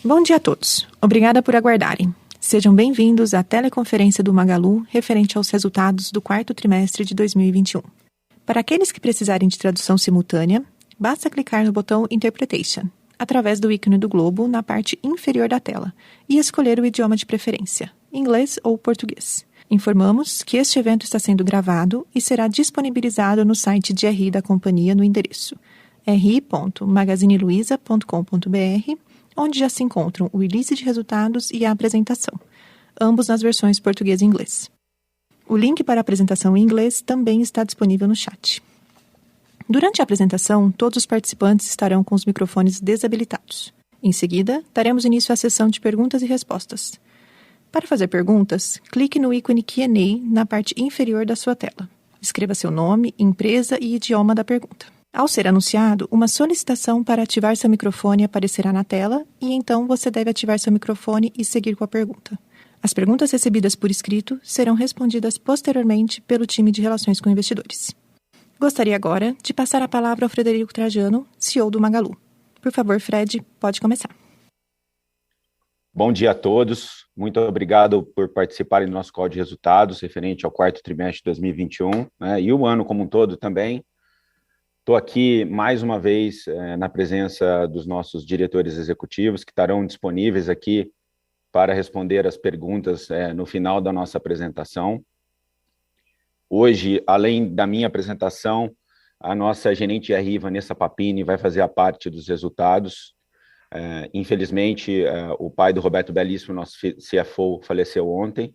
Bom dia a todos. Obrigada por aguardarem. Sejam bem-vindos à teleconferência do Magalu referente aos resultados do quarto trimestre de 2021. Para aqueles que precisarem de tradução simultânea, basta clicar no botão Interpretation, através do ícone do globo na parte inferior da tela, e escolher o idioma de preferência, inglês ou português. Informamos que este evento está sendo gravado e será disponibilizado no site de RI da companhia no endereço ri.magazineluiza.com.br, onde já se encontram o release de resultados e a apresentação, ambos nas versões português e inglês. O link para a apresentação em inglês também está disponível no chat. Durante a apresentação, todos os participantes estarão com os microfones desabilitados. Em seguida, daremos início à sessão de perguntas e respostas. Para fazer perguntas, clique no ícone Q&A na parte inferior da sua tela. Escreva seu nome, empresa e idioma da pergunta. Ao ser anunciado, uma solicitação para ativar seu microfone aparecerá na tela e então você deve ativar seu microfone e seguir com a pergunta. As perguntas recebidas por escrito serão respondidas posteriormente pelo time de Relações com Investidores. Gostaria agora de passar a palavra ao Frederico Trajano, CEO do Magalu. Por favor, Fred, pode começar. Bom dia a todos. Muito obrigado por participarem do nosso call de resultados referente ao quarto trimestre de 2021, e o ano como um todo também. Estou aqui mais uma vez na presença dos nossos diretores executivos que estarão disponíveis aqui para responder as perguntas no final da nossa apresentação. Hoje, além da minha apresentação, a nossa gerente de RI, Vanessa Papini, vai fazer a parte dos resultados. Infelizmente, o pai do Roberto Bellissimo, nosso CFO, faleceu ontem.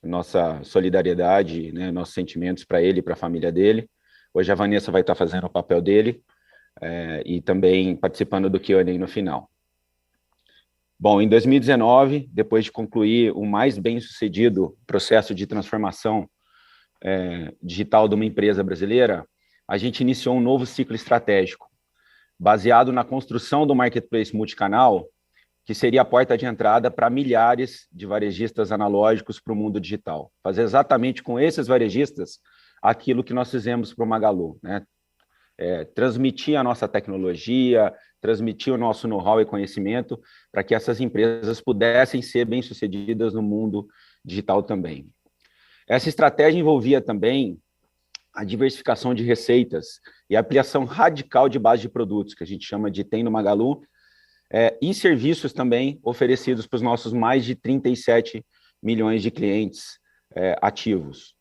Nossa solidariedade, nossos sentimentos para ele e para a família dele. Hoje a Vanessa vai estar fazendo o papel dele e também participando do Q&A no final. Bom, em 2019, depois de concluir o mais bem-sucedido processo de transformação digital de uma empresa brasileira, a gente iniciou um novo ciclo estratégico, baseado na construção do marketplace multicanal, que seria a porta de entrada para milhares de varejistas analógicos para o mundo digital. Fazer exatamente com esses varejistas aquilo que nós fizemos para o Magalu, transmitir a nossa tecnologia, transmitir o nosso know-how e conhecimento para que essas empresas pudessem ser bem-sucedidas no mundo digital também. Essa estratégia envolvia também a diversificação de receitas e a ampliação radical de base de produtos, que a gente chama de Tem no Magalu, e serviços também oferecidos para os nossos mais de 37 milhões de clientes ativos.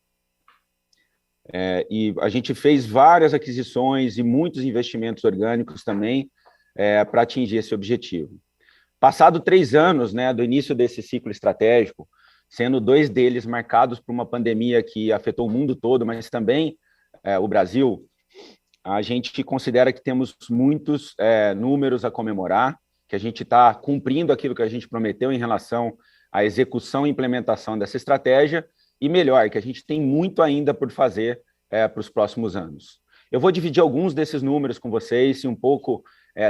E a gente fez várias aquisições e muitos investimentos orgânicos também para atingir esse objetivo. Passado 3 anos do início desse ciclo estratégico, sendo 2 deles marcados por uma pandemia que afetou o mundo todo, mas também o Brasil, a gente considera que temos muitos números a comemorar, que a gente está cumprindo aquilo que a gente prometeu em relação à execução e implementação dessa estratégia, e melhor, que a gente tem muito ainda por fazer para os próximos anos. Eu vou dividir alguns desses números com vocês e um pouco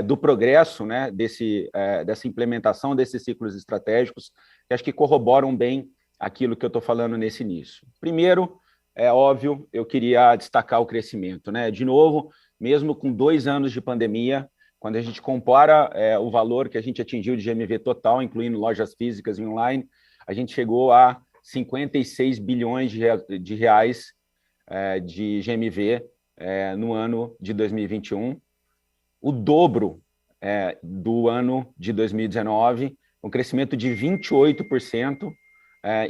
do progresso dessa implementação desses ciclos estratégicos, que acho que corroboram bem aquilo que eu estou falando nesse início. Primeiro, é óbvio, eu queria destacar o crescimento. De novo, mesmo com 2 anos de pandemia, quando a gente compara o valor que a gente atingiu de GMV total, incluindo lojas físicas e online, a gente chegou a 56 bilhões de reais de GMV no ano de 2021, o dobro do ano de 2019, um crescimento de 28%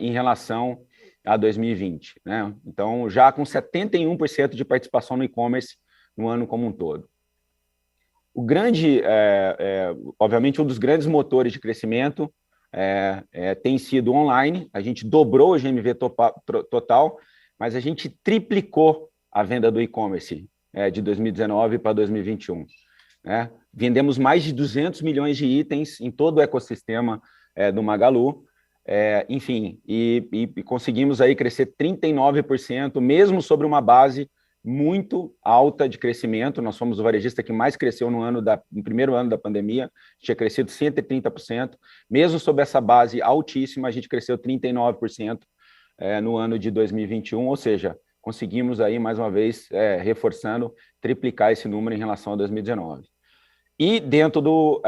em relação a 2020. Então, já com 71% de participação no e-commerce no ano como um todo. O grande, obviamente, um dos grandes motores de crescimento tem sido online. A gente dobrou o GMV total, mas a gente triplicou a venda do e-commerce de 2019 para 2021. Vendemos mais de 200 milhões de itens em todo o ecossistema do Magalu, enfim, e conseguimos aí crescer 39%, mesmo sobre uma base muito alta de crescimento. Nós fomos o varejista que mais cresceu no primeiro ano da pandemia, tinha crescido 130%, mesmo sob essa base altíssima, a gente cresceu 39% no ano de 2021, ou seja, conseguimos aí, mais uma vez, reforçando, triplicar esse número em relação a 2019. E dentro do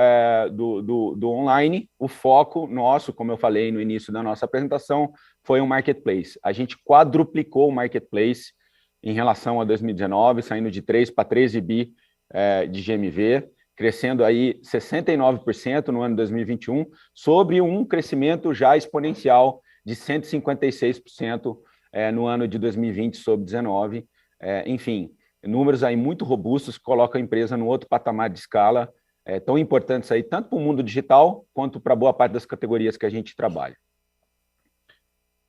online, o foco nosso, como eu falei no início da nossa apresentação, foi um marketplace. A gente quadruplicou o marketplace em relação a 2019, saindo de 3 para 13 bi de GMV, crescendo aí 69% no ano 2021, sobre um crescimento já exponencial de 156% no ano de 2020 sobre 19. Enfim, números aí muito robustos que colocam a empresa no outro patamar de escala, tão importantes aí, tanto para o mundo digital, quanto para boa parte das categorias que a gente trabalha.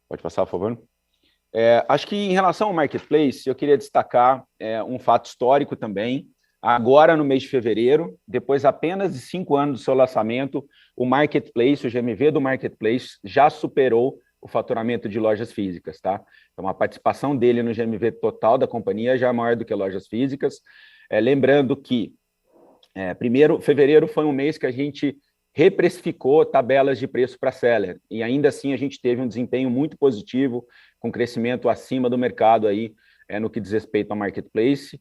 Pode passar, por favor. Acho que em relação ao marketplace, eu queria destacar um fato histórico também. Agora, no mês de fevereiro, depois apenas de 5 anos do seu lançamento, o marketplace, o GMV do marketplace, já superou o faturamento de lojas físicas, tá? Então, a participação dele no GMV total da companhia já é maior do que lojas físicas. Lembrando que, primeiro, fevereiro foi um mês que a gente reprecificou tabelas de preço para seller, e ainda assim a gente teve um desempenho muito positivo, com crescimento acima do mercado aí, no que diz respeito ao marketplace,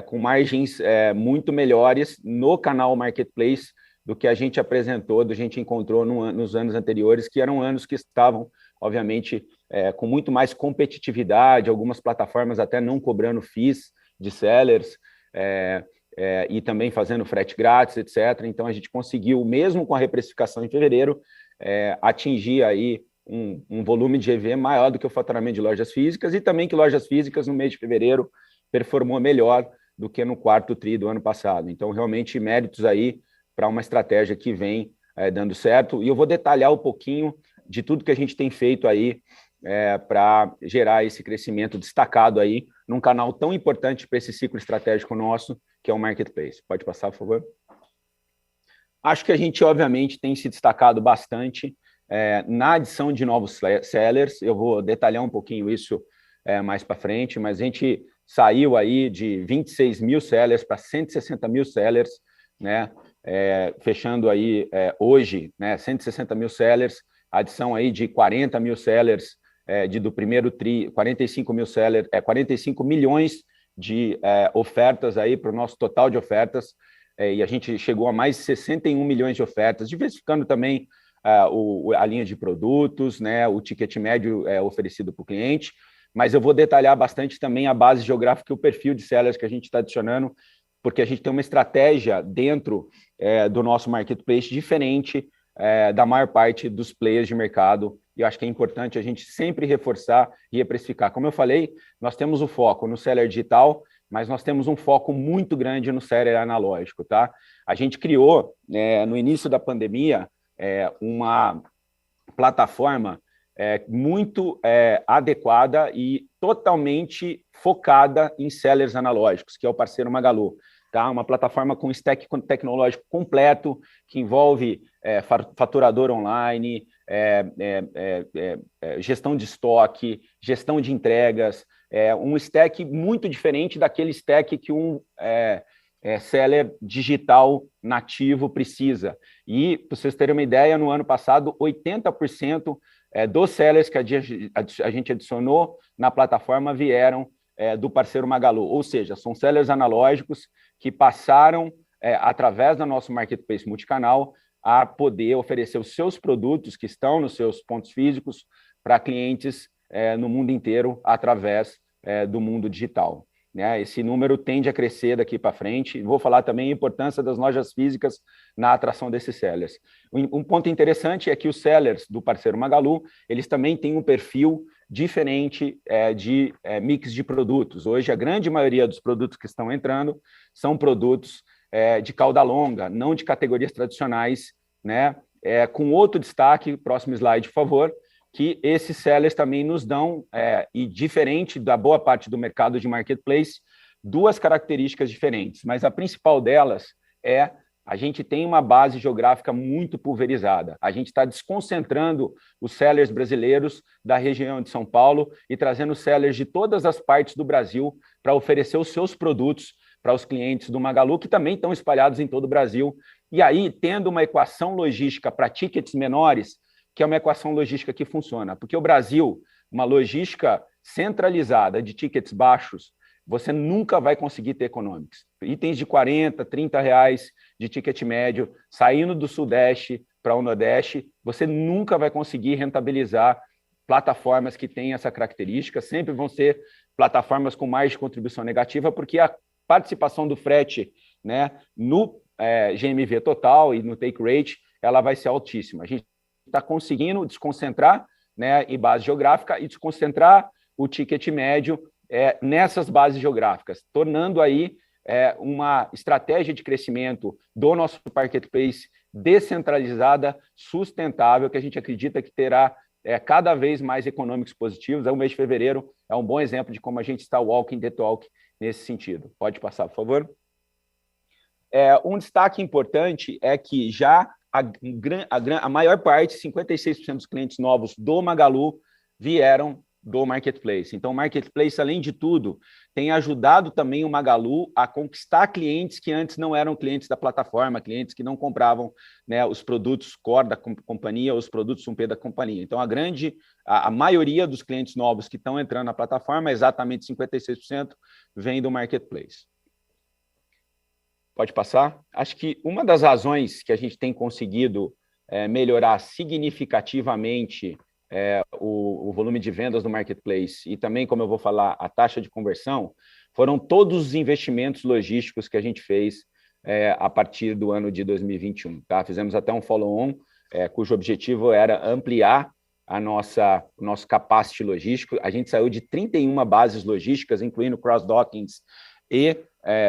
com margens muito melhores no canal marketplace do que a gente apresentou, do que a gente encontrou nos anos anteriores, que eram anos que estavam, obviamente, com muito mais competitividade, algumas plataformas até não cobrando fees de sellers, e também fazendo frete grátis, etc. Então, a gente conseguiu, mesmo com a reprecificação em fevereiro, atingir aí um volume de GMV maior do que o faturamento de lojas físicas, e também que lojas físicas, no mês de fevereiro, performou melhor do que no quarto tri do ano passado. Então, realmente, méritos aí para uma estratégia que vem dando certo. E eu vou detalhar um pouquinho de tudo que a gente tem feito aí para gerar esse crescimento destacado aí num canal tão importante para esse ciclo estratégico nosso, que é o Marketplace. Pode passar, por favor. Acho que a gente, obviamente, tem se destacado bastante na adição de novos sellers. Eu vou detalhar um pouquinho isso mais para frente, mas a gente saiu aí de 26 mil sellers para 160 mil sellers, né? Fechando aí hoje, né, 160 mil sellers, adição aí de 40 mil sellers do primeiro tri, 45 mil sellers, 45 milhões de ofertas aí para o nosso total de ofertas, e a gente chegou a mais de 61 milhões de ofertas, diversificando também a linha de produtos, né, o ticket médio oferecido para o cliente, mas eu vou detalhar bastante também a base geográfica e o perfil de sellers que a gente está adicionando, porque a gente tem uma estratégia dentro do nosso marketplace diferente da maior parte dos players de mercado, e eu acho que é importante a gente sempre reforçar e reprecificar. Como eu falei, nós temos o foco no seller digital, mas nós temos um foco muito grande no seller analógico, tá? A gente criou, no início da pandemia, uma plataforma muito adequada e totalmente focada em sellers analógicos, que é o parceiro Magalu. Tá? Uma plataforma com stack tecnológico completo, que envolve faturador online, gestão de estoque, gestão de entregas, um stack muito diferente daquele stack que um seller digital nativo precisa. E, para vocês terem uma ideia, no ano passado, 80% dos sellers que a gente adicionou na plataforma vieram do parceiro Magalu, ou seja, são sellers analógicos que passaram, através do nosso marketplace multicanal, a poder oferecer os seus produtos que estão nos seus pontos físicos para clientes no mundo inteiro, através do mundo digital. Né? Esse número tende a crescer daqui para frente. Vou falar também a importância das lojas físicas na atração desses sellers. Um ponto interessante é que os sellers do parceiro Magalu, eles também têm um perfil diferente de mix de produtos. Hoje, a grande maioria dos produtos que estão entrando são produtos de cauda longa, não de categorias tradicionais, né? Com outro destaque, próximo slide, por favor, que esses sellers também nos dão, e diferente da boa parte do mercado de marketplace, duas características diferentes, mas a principal delas a gente tem uma base geográfica muito pulverizada. A gente está desconcentrando os sellers brasileiros da região de São Paulo e trazendo sellers de todas as partes do Brasil para oferecer os seus produtos para os clientes do Magalu, que também estão espalhados em todo o Brasil. E aí, tendo uma equação logística para tickets menores, que é uma equação logística que funciona. Porque o Brasil, uma logística centralizada de tickets baixos, você nunca vai conseguir ter economics. Itens de 40, 30 reais de ticket médio, saindo do Sudeste para o Nordeste, você nunca vai conseguir rentabilizar plataformas que têm essa característica, sempre vão ser plataformas com mais de contribuição negativa, porque a participação do frete, né, no GMV total e no take rate, ela vai ser altíssima. A gente está conseguindo desconcentrar, né, em base geográfica e desconcentrar o ticket médio nessas bases geográficas, tornando aí uma estratégia de crescimento do nosso marketplace descentralizada, sustentável, que a gente acredita que terá cada vez mais econômicos positivos. O mês de fevereiro é um bom exemplo de como a gente está walking the talk nesse sentido. Pode passar, por favor. Um destaque importante é que já a maior parte, 56% dos clientes novos do Magalu vieram do Marketplace. Então, o Marketplace, além de tudo, tem ajudado também o Magalu a conquistar clientes que antes não eram clientes da plataforma, clientes que não compravam, né, os produtos core da companhia, os produtos 1P da companhia. Então, a maioria dos clientes novos que estão entrando na plataforma, exatamente 56%, vem do Marketplace. Pode passar? Acho que uma das razões que a gente tem conseguido melhorar significativamente o volume de vendas do Marketplace e também, como eu vou falar, a taxa de conversão, foram todos os investimentos logísticos que a gente fez a partir do ano de 2021. Tá? Fizemos até um follow-on, cujo objetivo era ampliar o nosso capacity logístico. A gente saiu de 31 bases logísticas, incluindo cross-dockings e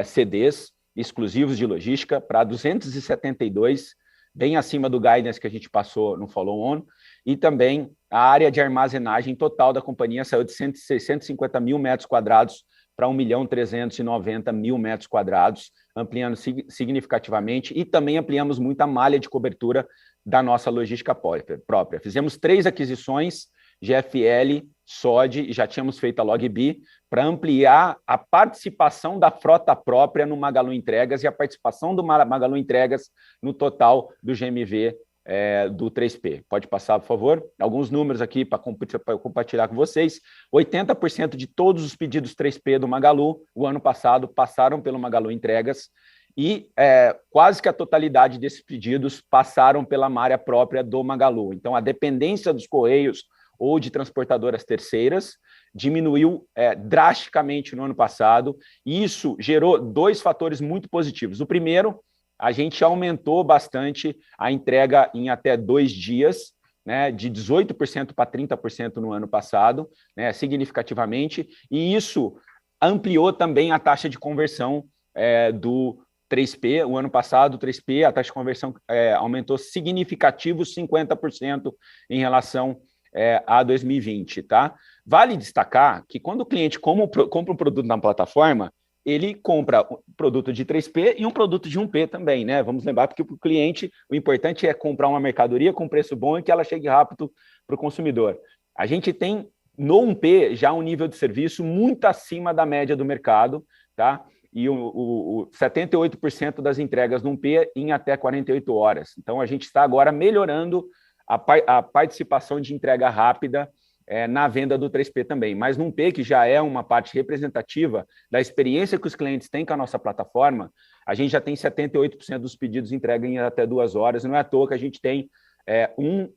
CDs exclusivos de logística, para 272, bem acima do guidance que a gente passou no follow-on, e também a área de armazenagem total da companhia saiu de 650 mil metros quadrados para 1.390.000 metros quadrados, ampliando significativamente, e também ampliamos muito a malha de cobertura da nossa logística própria. Fizemos 3 aquisições, GFL, SOD, e já tínhamos feito a LogBee, para ampliar a participação da frota própria no Magalu Entregas e a participação do Magalu Entregas no total do GMV do 3P. Pode passar, por favor? Alguns números aqui para compartilhar com vocês. 80% de todos os pedidos 3P do Magalu, o ano passado, passaram pelo Magalu Entregas e quase que a totalidade desses pedidos passaram pela malha própria do Magalu. Então, a dependência dos Correios ou de transportadoras terceiras diminuiu drasticamente no ano passado, e isso gerou 2 fatores muito positivos. O primeiro, a gente aumentou bastante a entrega em até 2 dias, né, de 18% para 30% no ano passado, né, significativamente, e isso ampliou também a taxa de conversão do 3P. O ano passado, o 3P, a taxa de conversão aumentou significativo 50% em relação a 2020, tá? Vale destacar que quando o cliente compra um produto na plataforma, ele compra um produto de 3P e um produto de 1P também, né? Vamos lembrar, porque para o cliente o importante é comprar uma mercadoria com preço bom e que ela chegue rápido para o consumidor. A gente tem no 1P já um nível de serviço muito acima da média do mercado, tá? E o 78% das entregas no 1P em até 48 horas. Então, a gente está agora melhorando a participação de entrega rápida na venda do 3P também. Mas no 1P, que já é uma parte representativa da experiência que os clientes têm com a nossa plataforma, a gente já tem 78% dos pedidos entregue em até 2 horas. Não é à toa que a gente tem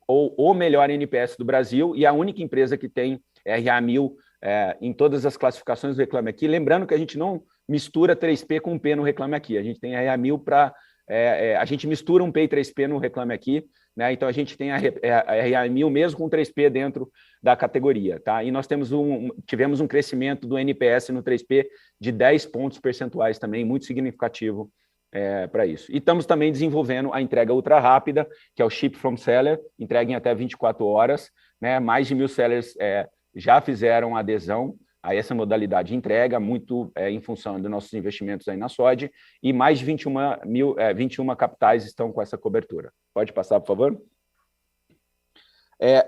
ou o melhor NPS do Brasil e a única empresa que tem RA1000 em todas as classificações do Reclame Aqui. Lembrando que a gente não mistura 3P com P no Reclame Aqui. A gente tem RA1000 para... a gente mistura 1P e 3P no Reclame Aqui, né? Então, a gente tem a RA1000 mesmo com 3P dentro da categoria. Tá? E nós tivemos um crescimento do NPS no 3P de 10 pontos percentuais também, muito significativo para isso. E estamos também desenvolvendo a entrega ultra rápida, que é o Ship from Seller, entrega em até 24 horas. Né? Mais de 1.000 sellers já fizeram adesão a essa modalidade de entrega, muito em função dos nossos investimentos aí na SOD, e mais de 21 capitais estão com essa cobertura. Pode passar, por favor?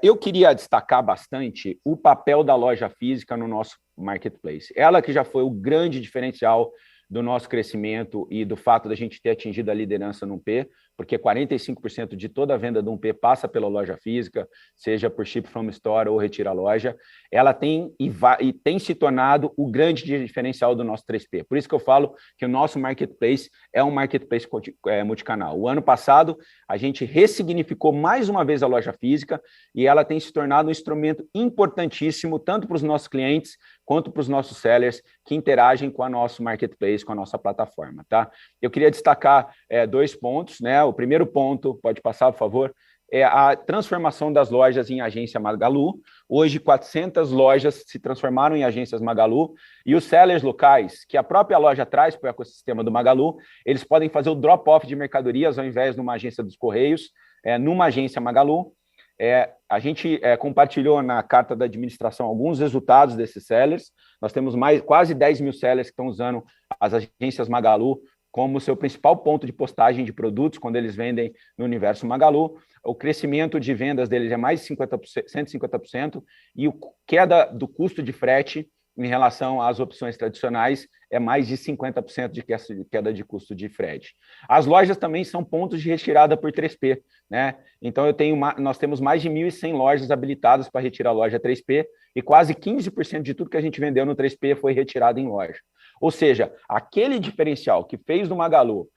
Eu queria destacar bastante o papel da loja física no nosso marketplace. Ela que já foi o grande diferencial do nosso crescimento e do fato da gente ter atingido a liderança no P, porque 45% de toda a venda do 1P passa pela loja física, seja por ship from store ou retira a loja, ela tem e tem se tornado o grande diferencial do nosso 3P. Por isso que eu falo que o nosso marketplace é um marketplace multicanal. O ano passado, a gente ressignificou mais uma vez a loja física e ela tem se tornado um instrumento importantíssimo, tanto para os nossos clientes quanto para os nossos sellers que interagem com o nosso marketplace, com a nossa plataforma, tá? Eu queria destacar 2 pontos, né? O primeiro ponto, pode passar, por favor, é a transformação das lojas em agência Magalu. Hoje, 400 lojas se transformaram em agências Magalu e os sellers locais, que a própria loja traz para o ecossistema do Magalu, eles podem fazer o drop-off de mercadorias ao invés de uma agência dos Correios, numa agência Magalu. A gente compartilhou na carta da administração alguns resultados desses sellers. Nós temos quase 10 mil sellers que estão usando as agências Magalu como seu principal ponto de postagem de produtos quando eles vendem no universo Magalu. O crescimento de vendas deles é mais de 150%, e a queda do custo de frete em relação às opções tradicionais é mais de 50% de queda de custo de frete. As lojas também são pontos de retirada por 3P, né? Então nós temos mais de 1.100 lojas habilitadas para retirar a loja 3P e quase 15% de tudo que a gente vendeu no 3P foi retirado em loja. Ou seja, aquele diferencial que fez do Magalu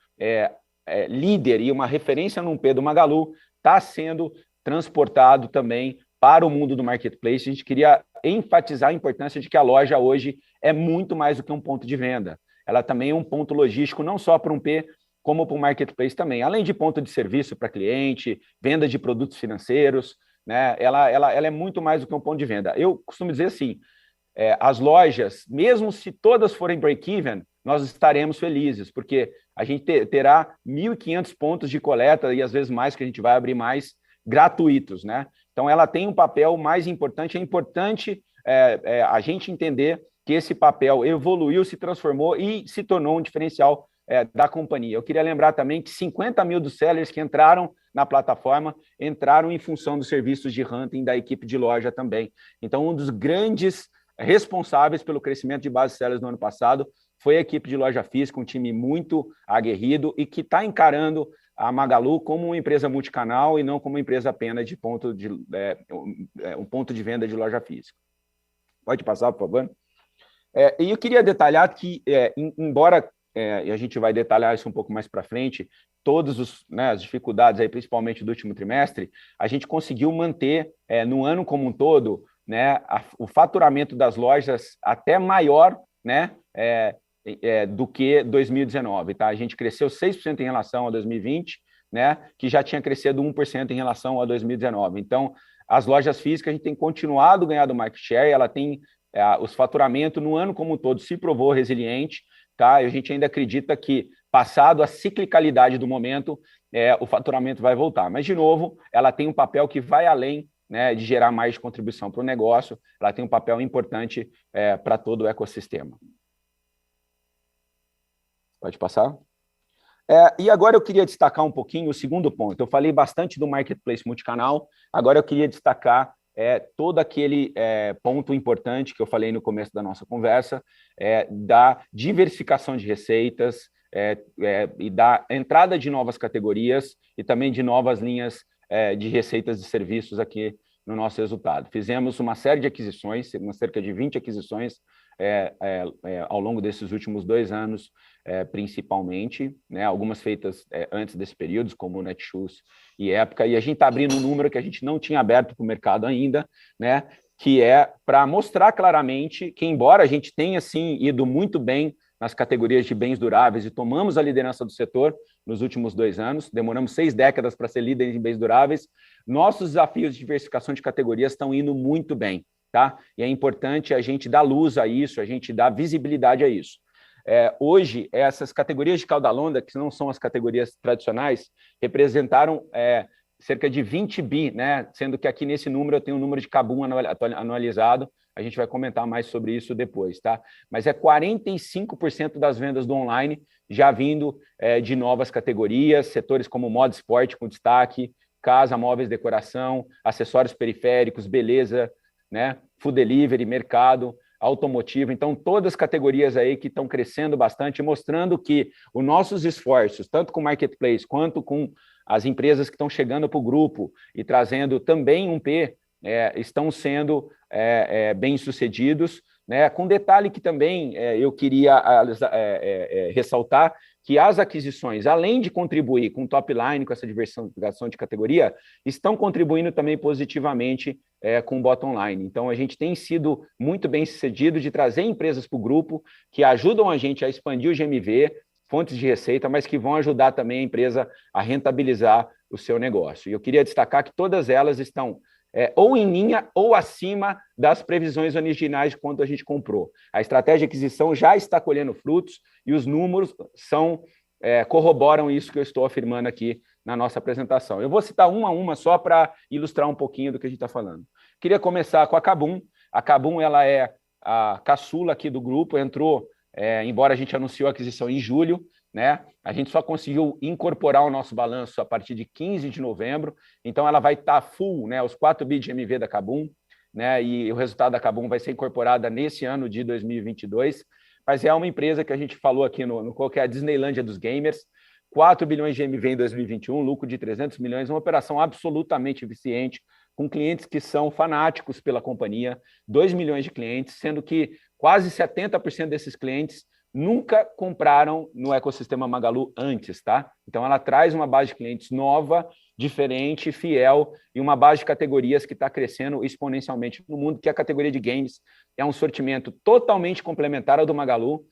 líder e uma referência no 1P do Magalu está sendo transportado também para o mundo do marketplace. A gente queria enfatizar a importância de que a loja hoje é muito mais do que um ponto de venda. Ela também é um ponto logístico, não só para o 1P, como para o marketplace também. Além de ponto de serviço para cliente, venda de produtos financeiros, né? Ela é muito mais do que um ponto de venda. Eu costumo dizer assim, as lojas, mesmo se todas forem break-even, nós estaremos felizes, porque a gente terá 1.500 pontos de coleta e às vezes mais, que a gente vai abrir mais, gratuitos, né? Então, ela tem um papel mais importante. É importante a gente entender que esse papel evoluiu, se transformou e se tornou um diferencial da companhia. Eu queria lembrar também que 50 mil dos sellers que entraram na plataforma entraram em função dos serviços de hunting da equipe de loja também. Então, um dos grandes responsáveis pelo crescimento de base sellers no ano passado foi a equipe de loja física, um time muito aguerrido e que está encarando a Magalu como uma empresa multicanal e não como uma empresa apenas de um ponto de venda de loja física. Pode passar, por favor? E eu queria detalhar que, embora, e a gente vai detalhar isso um pouco mais para frente, todas as dificuldades, aí, principalmente do último trimestre, a gente conseguiu manter, no ano como um todo, né, o faturamento das lojas até maior, né, do que 2019, tá? A gente cresceu 6% em relação a 2020, né? Que já tinha crescido 1% em relação a 2019. Então, as lojas físicas, a gente tem continuado ganhando market share, ela tem os faturamentos no ano como um todo se provou resiliente, tá? E a gente ainda acredita que, passado a ciclicalidade do momento, o faturamento vai voltar. Mas, de novo, ela tem um papel que vai além, né, de gerar mais contribuição para o negócio, ela tem um papel importante para todo o ecossistema. Pode passar? E agora eu queria destacar um pouquinho o segundo ponto. Eu falei bastante do marketplace multicanal, agora eu queria destacar todo aquele ponto importante que eu falei no começo da nossa conversa, da diversificação de receitas e da entrada de novas categorias e também de novas linhas de receitas e serviços aqui no nosso resultado. Fizemos uma série de aquisições, cerca de 20 aquisições ao longo desses últimos 2 anos, principalmente, né, algumas feitas antes desse período, como o Netshoes e Época, e a gente está abrindo um número que a gente não tinha aberto para o mercado ainda, né, que é para mostrar claramente que, embora a gente tenha, sim, ido muito bem nas categorias de bens duráveis e tomamos a liderança do setor nos últimos 2 anos, demoramos 6 décadas para ser líderes em bens duráveis, nossos desafios de diversificação de categorias estão indo muito bem, tá? E é importante a gente dar luz a isso, a gente dar visibilidade a isso. Hoje, essas categorias de cauda longa, que não são as categorias tradicionais, representaram cerca de 20 bi, né? Sendo que aqui nesse número eu tenho o número de Kabum anualizado, a gente vai comentar mais sobre isso depois, tá? Mas 45% das vendas do online já vindo de novas categorias, setores como moda e esporte com destaque, casa, móveis, decoração, acessórios periféricos, beleza, né? Food delivery, mercado, automotivo. Então, todas as categorias aí que estão crescendo bastante, mostrando que os nossos esforços, tanto com o Marketplace quanto com as empresas que estão chegando para o grupo e trazendo também um P, estão sendo bem-sucedidos, né? Com detalhe que também eu queria ressaltar que as aquisições, além de contribuir com o top line, com essa diversificação de categoria, estão contribuindo também positivamente com o bottom line. Então, a gente tem sido muito bem-sucedido de trazer empresas para o grupo que ajudam a gente a expandir o GMV, fontes de receita, mas que vão ajudar também a empresa a rentabilizar o seu negócio. E eu queria destacar que todas elas estão ou em linha ou acima das previsões originais de quando a gente comprou. A estratégia de aquisição já está colhendo frutos e os números corroboram isso que eu estou afirmando aqui na nossa apresentação. Eu vou citar uma a uma só para ilustrar um pouquinho do que a gente está falando. Queria começar com a Kabum. A Kabum, ela é a caçula aqui do grupo, entrou, embora a gente anunciou a aquisição em julho, né? A gente só conseguiu incorporar o nosso balanço a partir de 15 de novembro, então ela vai estar full, né, os 4 bi de MV da Kabum, né, e o resultado da Kabum vai ser incorporada nesse ano de 2022, mas é uma empresa que a gente falou aqui no qual que é a Disneylândia dos gamers, 4 bilhões de MV em 2021, lucro de 300 milhões, uma operação absolutamente eficiente, com clientes que são fanáticos pela companhia, 2 milhões de clientes, sendo que quase 70% desses clientes nunca compraram no ecossistema Magalu antes, tá? Então, ela traz uma base de clientes nova, diferente, fiel, e uma base de categorias que está crescendo exponencialmente no mundo, que a categoria de games é um sortimento totalmente complementar ao do Magalu,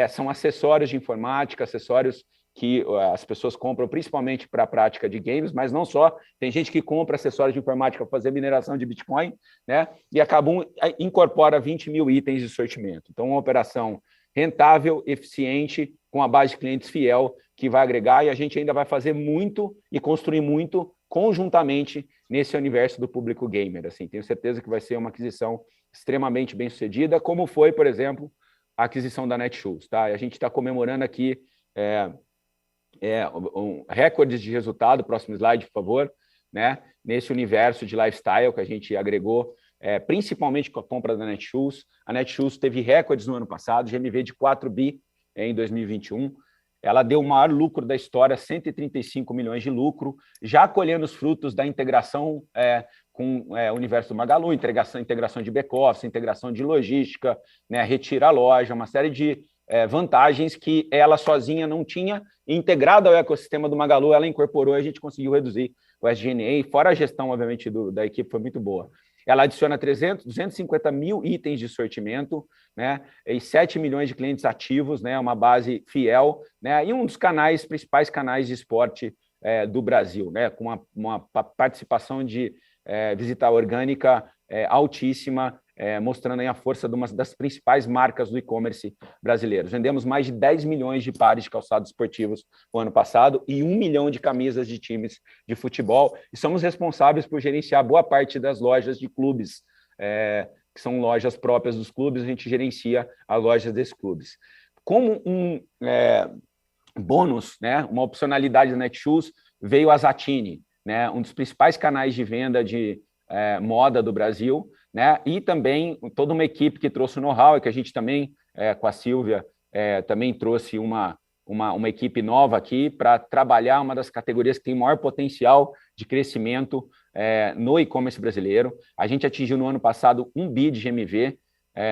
são acessórios de informática, acessórios que as pessoas compram principalmente para a prática de games, mas não só, tem gente que compra acessórios de informática para fazer mineração de Bitcoin, né? E a Kabum incorpora 20 mil itens de sortimento. Então, uma operação rentável, eficiente, com a base de clientes fiel, que vai agregar, e a gente ainda vai fazer muito e construir muito conjuntamente nesse universo do público gamer. Assim, tenho certeza que vai ser uma aquisição extremamente bem-sucedida, como foi, por exemplo, a aquisição da Netshoes. Tá? E a gente está comemorando aqui recordes de resultado, próximo slide, por favor, né? Nesse universo de lifestyle que a gente agregou, principalmente com a compra da Netshoes. A Netshoes teve recordes no ano passado, GMV de 4 bi em 2021. Ela deu o maior lucro da história, 135 milhões de lucro, já colhendo os frutos da integração com o universo do Magalu, integração de back-office, integração de logística, né, retira a loja, uma série de vantagens que ela sozinha não tinha, e integrada ao ecossistema do Magalu, ela incorporou e a gente conseguiu reduzir o SG&A, fora a gestão, obviamente, da equipe, foi muito boa. Ela adiciona 250 mil itens de sortimento, né, e 7 milhões de clientes ativos, né, uma base fiel, né, e um dos principais canais de esporte do Brasil, né, com uma participação de visita orgânica altíssima, mostrando aí a força de uma das principais marcas do e-commerce brasileiro. Vendemos mais de 10 milhões de pares de calçados esportivos no ano passado e 1 milhão de camisas de times de futebol, e somos responsáveis por gerenciar boa parte das lojas de clubes, que são lojas próprias dos clubes, a gente gerencia as lojas desses clubes. Como um bônus, né, uma opcionalidade da Netshoes, veio a Zattini, né, um dos principais canais de venda de moda do Brasil, né? E também toda uma equipe que trouxe o know-how, e que a gente também, com a Silvia, também trouxe uma equipe nova aqui para trabalhar uma das categorias que tem maior potencial de crescimento no e-commerce brasileiro. A gente atingiu no ano passado 1 bi de GMV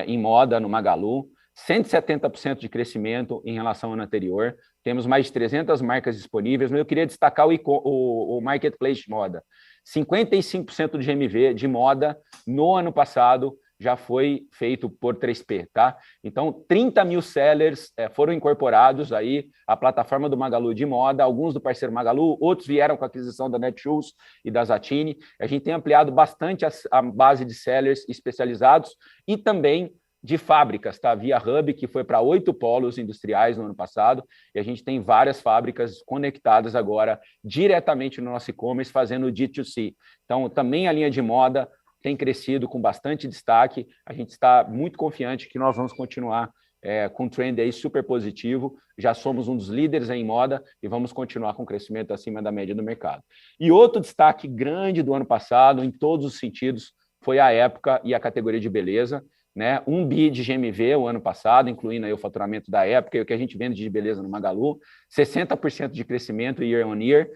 em moda no Magalu, 170% de crescimento em relação ao ano anterior, temos mais de 300 marcas disponíveis, mas eu queria destacar o Marketplace de moda. 55% do GMV de moda no ano passado já foi feito por 3P, tá? Então, 30 mil sellers foram incorporados aí à plataforma do Magalu de moda, alguns do parceiro Magalu, outros vieram com a aquisição da Netshoes e da Zattini. A gente tem ampliado bastante a base de sellers especializados e também de fábricas, tá? Via Hub, que foi para 8 polos industriais no ano passado, e a gente tem várias fábricas conectadas agora diretamente no nosso e-commerce, fazendo o D2C. Então, também a linha de moda tem crescido com bastante destaque, a gente está muito confiante que nós vamos continuar com um trend aí super positivo, já somos um dos líderes em moda e vamos continuar com crescimento acima da média do mercado. E outro destaque grande do ano passado, em todos os sentidos, foi a época e a categoria de beleza. né, 1 bi de GMV o ano passado, incluindo aí o faturamento da época e o que a gente vende de beleza no Magalu, 60% de crescimento year on year,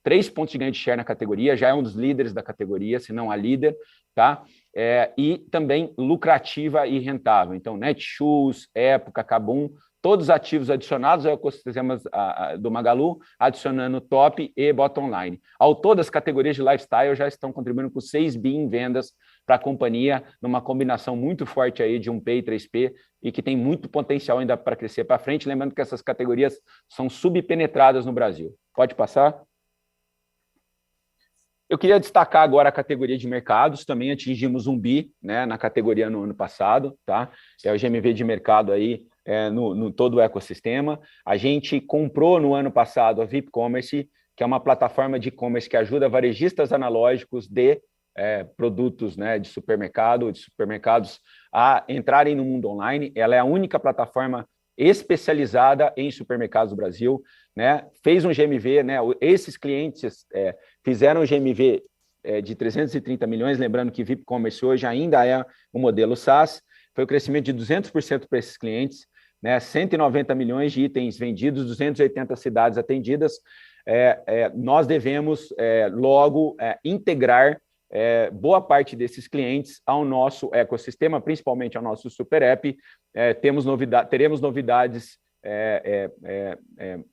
3 pontos de ganho de share na categoria, já é um dos líderes da categoria, se não a líder, tá? E também lucrativa e rentável. Então, Netshoes, Época, Kabum, todos ativos adicionados ao ecossistema do Magalu, adicionando top e bottom line. Ao todo, as categorias de lifestyle já estão contribuindo com 6 bi em vendas para a companhia, numa combinação muito forte aí de 1P e 3P, e que tem muito potencial ainda para crescer para frente. Lembrando que essas categorias são subpenetradas no Brasil. Pode passar? Eu queria destacar agora a categoria de mercados, também atingimos 1 bi, né, na categoria no ano passado, tá? É o GMV de mercado aí no todo o ecossistema. A gente comprou no ano passado a VIP Commerce, que é uma plataforma de e-commerce que ajuda varejistas analógicos de produtos, né, de supermercados a entrarem no mundo online. Ela é a única plataforma especializada em supermercados do Brasil, né? Fez um GMV, né? Esses clientes fizeram um GMV de 330 milhões, lembrando que VIP Commerce hoje ainda é o modelo SaaS, foi o crescimento de 200% para esses clientes, né? 190 milhões de itens vendidos, 280 cidades atendidas. Nós devemos logo integrar boa parte desses clientes ao nosso ecossistema, principalmente ao nosso Super App. Teremos novidades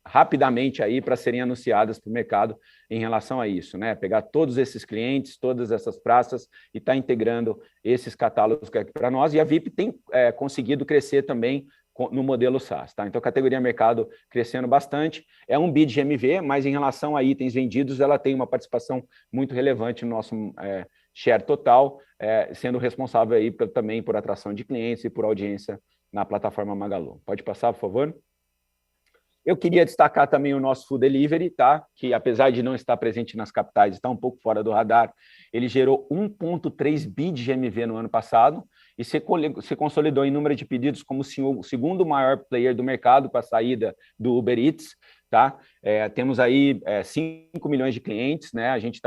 rapidamente aí para serem anunciadas para o mercado em relação a isso, né? Pegar todos esses clientes, todas essas praças e estar integrando esses catálogos aqui para nós. E a VIP tem conseguido crescer também no modelo SaaS, tá? Então, a categoria mercado crescendo bastante, é 1 bi de GMV, mas em relação a itens vendidos, ela tem uma participação muito relevante no nosso share total, sendo responsável aí também por atração de clientes e por audiência na plataforma Magalu. Pode passar, por favor? Eu queria destacar também o nosso Food Delivery, tá? Que apesar de não estar presente nas capitais, está um pouco fora do radar, ele gerou 1,3 bi de GMV no ano passado e se consolidou em número de pedidos como o segundo maior player do mercado com a saída do Uber Eats, tá? Temos aí 5 milhões de clientes, né? A gente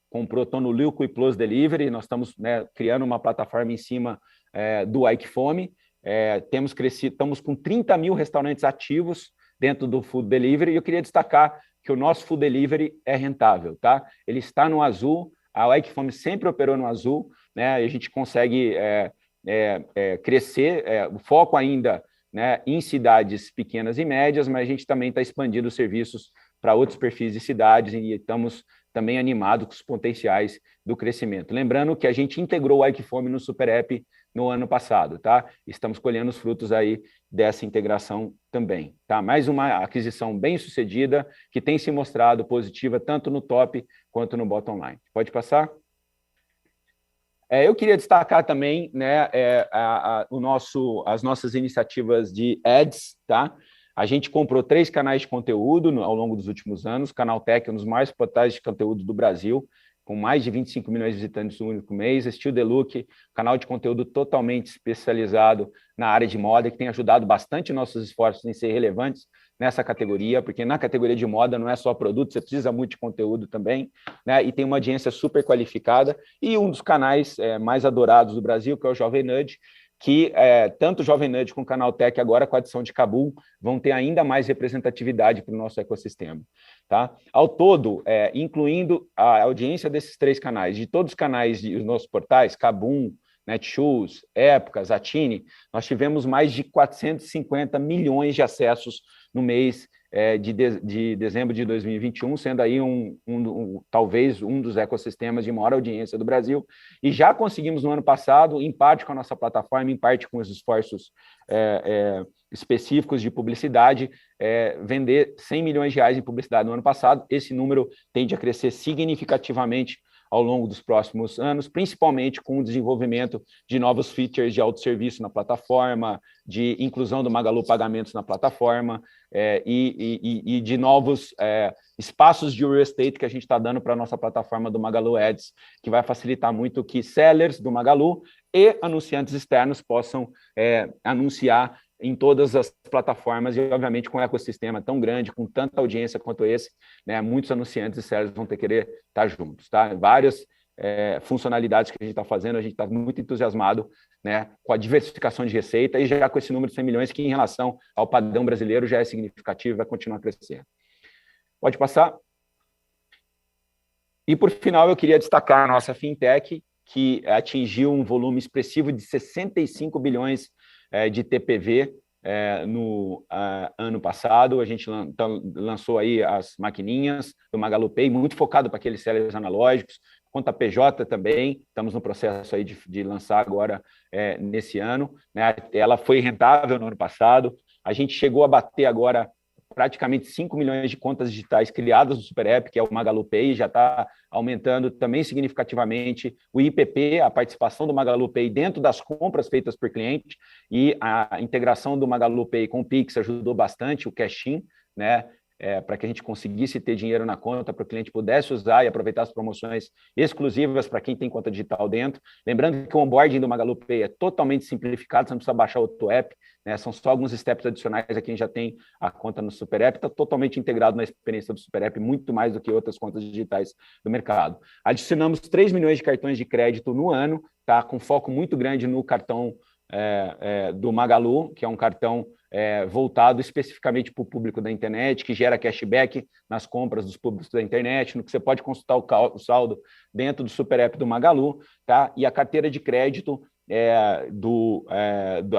comprou no Liquid Plus Delivery, nós estamos, né, criando uma plataforma em cima do Ikefome, estamos com 30 mil restaurantes ativos dentro do Food Delivery, e eu queria destacar que o nosso Food Delivery é rentável, tá? Ele está no azul, a Ikefome sempre operou no azul, né? E a gente consegue crescer, o foco ainda, né, em cidades pequenas e médias, mas a gente também está expandindo os serviços para outros perfis de cidades e estamos também animados com os potenciais do crescimento. Lembrando que a gente integrou o Ikefome no Super App no ano passado, tá? Estamos colhendo os frutos aí dessa integração também, tá? Mais uma aquisição bem sucedida que tem se mostrado positiva tanto no top quanto no bottom line. Pode passar? Eu queria destacar também, né, as nossas iniciativas de ads, tá? A gente comprou 3 canais de conteúdo ao longo dos últimos anos. O Canaltech é um dos mais portais de conteúdo do Brasil, com mais de 25 milhões de visitantes no único mês. Estilo The Look, canal de conteúdo totalmente especializado na área de moda, que tem ajudado bastante nossos esforços em ser relevantes nessa categoria, porque na categoria de moda não é só produto, você precisa muito de conteúdo também, né? E tem uma audiência super qualificada. E um dos canais mais adorados do Brasil, que é o Jovem Nerd, que tanto o Jovem Nerd com o Canaltech, agora com a adição de Kabum, vão ter ainda mais representatividade para o nosso ecossistema. Tá? Ao todo, incluindo a audiência desses 3 canais, de todos os canais dos nossos portais, Kabum, Netshoes, Época, Zattini, nós tivemos mais de 450 milhões de acessos no mês de dezembro de 2021, sendo aí talvez um dos ecossistemas de maior audiência do Brasil, e já conseguimos no ano passado, em parte com a nossa plataforma, em parte com os esforços específicos de publicidade, vender 100 milhões de reais em publicidade no ano passado. Esse número tende a crescer significativamente ao longo dos próximos anos, principalmente com o desenvolvimento de novos features de autosserviço na plataforma, de inclusão do Magalu Pagamentos na plataforma e de novos espaços de real estate que a gente está dando para a nossa plataforma do Magalu Ads, que vai facilitar muito que sellers do Magalu e anunciantes externos possam anunciar em todas as plataformas e, obviamente, com um ecossistema tão grande, com tanta audiência quanto esse, né, muitos anunciantes e sellers vão ter que querer estar juntos, tá? Vários funcionalidades que a gente está fazendo, a gente está muito entusiasmado, né, com a diversificação de receita e já com esse número de 100 milhões que, em relação ao padrão brasileiro, já é significativo e vai continuar crescendo. Pode passar. E, por final, eu queria destacar a nossa fintech, que atingiu um volume expressivo de 65 bilhões de TPV no ano passado. A gente lançou aí as maquininhas do MagaluPay, muito focado para aqueles sellers analógicos, conta PJ também, estamos no processo aí de lançar agora nesse ano, né? Ela foi rentável no ano passado, a gente chegou a bater agora praticamente 5 milhões de contas digitais criadas no Super App, que é o MagaluPay, já está aumentando também significativamente o IPP, a participação do MagaluPay dentro das compras feitas por cliente, e a integração do MagaluPay com o Pix ajudou bastante, o cash-in, né? Para que a gente conseguisse ter dinheiro na conta, para o cliente pudesse usar e aproveitar as promoções exclusivas para quem tem conta digital dentro. Lembrando que o onboarding do MagaluPay é totalmente simplificado, você não precisa baixar outro app, né? São só alguns steps adicionais a quem já tem a conta no Super App, está totalmente integrado na experiência do Super App, muito mais do que outras contas digitais do mercado. Adicionamos 3 milhões de cartões de crédito no ano, tá? Com foco muito grande no cartão do Magalu, que é um cartão voltado especificamente para o público da internet, que gera cashback nas compras dos públicos da internet, no que você pode consultar o saldo dentro do Super App do Magalu, tá? E a carteira de crédito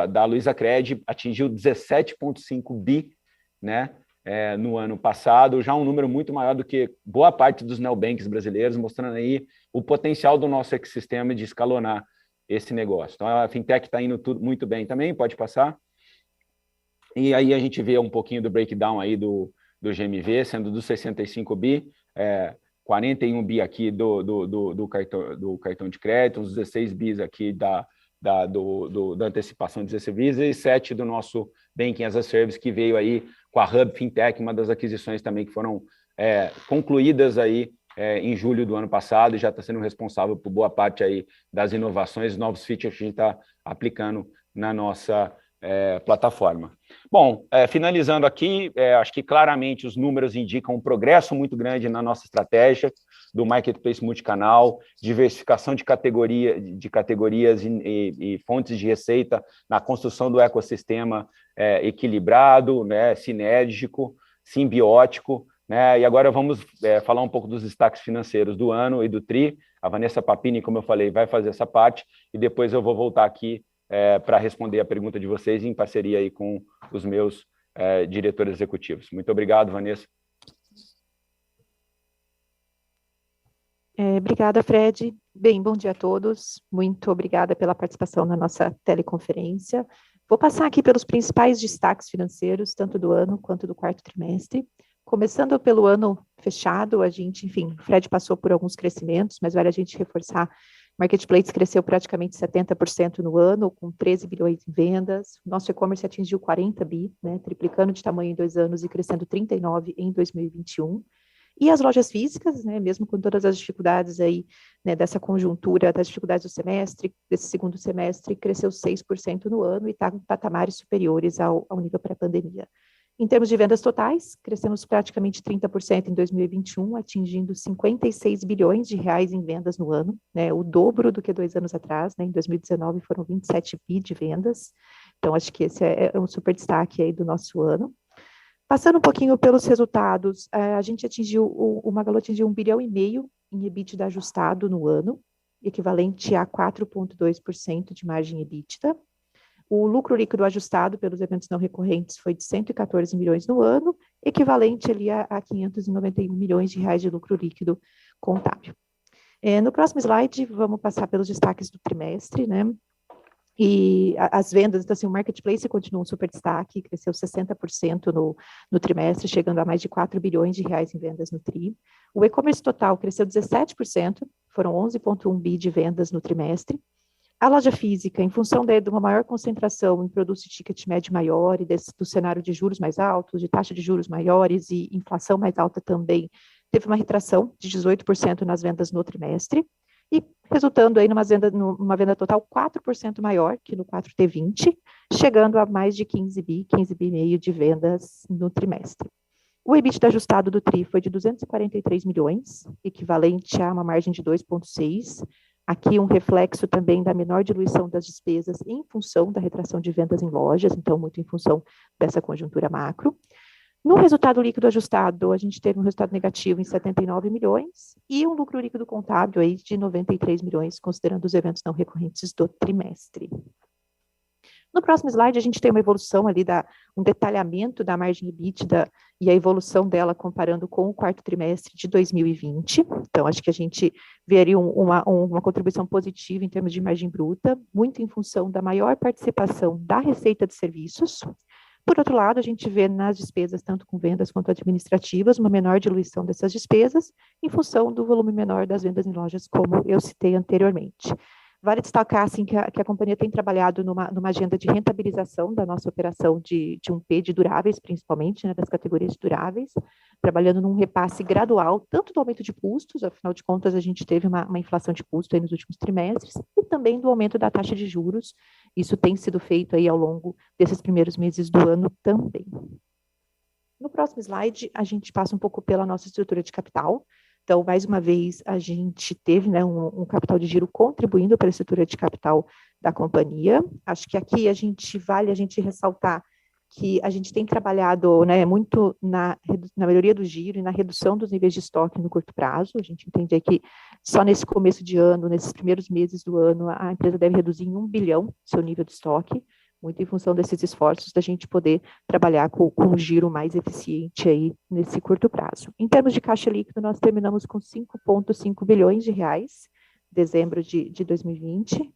da Luizacred atingiu 17,5 bi, né? No ano passado, já um número muito maior do que boa parte dos neobanks brasileiros, mostrando aí o potencial do nosso ecossistema de escalonar esse negócio. Então, a fintech está indo muito bem também, pode passar. E aí a gente vê um pouquinho do breakdown aí do GMV, sendo dos 65 bi, 41 bi aqui do cartão de crédito, uns 16 bis aqui da antecipação de 16 bis e 7 do nosso Banking as a Service, que veio aí com a Hub Fintech, uma das aquisições também que foram concluídas aí em julho do ano passado, e já está sendo responsável por boa parte aí das inovações, novos features que a gente está aplicando na nossa plataforma. Bom, finalizando aqui, acho que claramente os números indicam um progresso muito grande na nossa estratégia do marketplace multicanal, diversificação de categorias e fontes de receita na construção do ecossistema equilibrado, né, sinérgico, simbiótico, né? E agora vamos falar um pouco dos destaques financeiros do ano e do TRI. A Vanessa Papini, como eu falei, vai fazer essa parte, e depois eu vou voltar aqui para responder a pergunta de vocês em parceria aí com os meus diretores executivos. Muito obrigado, Vanessa. Obrigada, Fred. Bem, bom dia a todos. Muito obrigada pela participação na nossa teleconferência. Vou passar aqui pelos principais destaques financeiros, tanto do ano quanto do quarto trimestre. Começando pelo ano fechado, a gente, enfim, o Fred passou por alguns crescimentos, mas vale a gente reforçar. Marketplace cresceu praticamente 70% no ano, com 13 bilhões em vendas. Nosso e-commerce atingiu 40 bi, né, triplicando de tamanho em 2 anos e crescendo 39 em 2021. E as lojas físicas, né, mesmo com todas as dificuldades aí, né, dessa conjuntura, das dificuldades do semestre, desse segundo semestre, cresceu 6% no ano e está em patamares superiores ao nível pré-pandemia. Em termos de vendas totais, crescemos praticamente 30% em 2021, atingindo 56 bilhões de reais em vendas no ano, né, o dobro do que 2 anos atrás, né, em 2019 foram 27 bi de vendas, então acho que esse é um super destaque aí do nosso ano. Passando um pouquinho pelos resultados, a gente o Magalu atingiu 1,5 bilhão em EBITDA ajustado no ano, equivalente a 4,2% de margem EBITDA. O lucro líquido ajustado pelos eventos não recorrentes foi de 114 milhões no ano, equivalente ali a 591 milhões de reais de lucro líquido contábil. No próximo slide, vamos passar pelos destaques do trimestre, né? E as vendas, então assim, o Marketplace continua um super destaque, cresceu 60% no trimestre, chegando a mais de 4 bilhões de reais em vendas no TRI. O e-commerce total cresceu 17%, foram 11,1 bi de vendas no trimestre. A loja física, em função de uma maior concentração em produtos de ticket médio maior e do cenário de juros mais altos, de taxa de juros maiores e inflação mais alta também, teve uma retração de 18% nas vendas no trimestre, e resultando aí numa venda total 4% maior que no 4T20, chegando a mais de 15 bi e meio de vendas no trimestre. O EBITDA ajustado do TRI foi de 243 milhões, equivalente a uma margem de 2,6%. Aqui um reflexo também da menor diluição das despesas em função da retração de vendas em lojas, então muito em função dessa conjuntura macro. No resultado líquido ajustado, a gente teve um resultado negativo em 79 milhões e um lucro líquido contábil aí de 93 milhões, considerando os eventos não recorrentes do trimestre. No próximo slide, a gente tem uma evolução ali, um detalhamento da margem EBITDA e a evolução dela comparando com o quarto trimestre de 2020. Então, acho que a gente veria uma contribuição positiva em termos de margem bruta, muito em função da maior participação da receita de serviços. Por outro lado, a gente vê nas despesas, tanto com vendas quanto administrativas, uma menor diluição dessas despesas, em função do volume menor das vendas em lojas, como eu citei anteriormente. Vale destacar assim, que a companhia tem trabalhado numa agenda de rentabilização da nossa operação de 1P de duráveis, principalmente, né, das categorias de duráveis, trabalhando num repasse gradual, tanto do aumento de custos, afinal de contas, a gente teve uma inflação de custo aí nos últimos trimestres, e também do aumento da taxa de juros. Isso tem sido feito aí ao longo desses primeiros meses do ano também. No próximo slide, a gente passa um pouco pela nossa estrutura de capital. Então, mais uma vez, a gente teve, né, um capital de giro contribuindo para a estrutura de capital da companhia. Acho que aqui vale a gente ressaltar que a gente tem trabalhado, né, muito na melhoria do giro e na redução dos níveis de estoque no curto prazo. A gente entende que só nesse começo de ano, nesses primeiros meses do ano, a empresa deve reduzir em 1 bilhão seu nível de estoque, muito em função desses esforços da gente poder trabalhar com um giro mais eficiente aí nesse curto prazo. Em termos de caixa líquido, nós terminamos com 5,5 bilhões de reais, dezembro de 2020,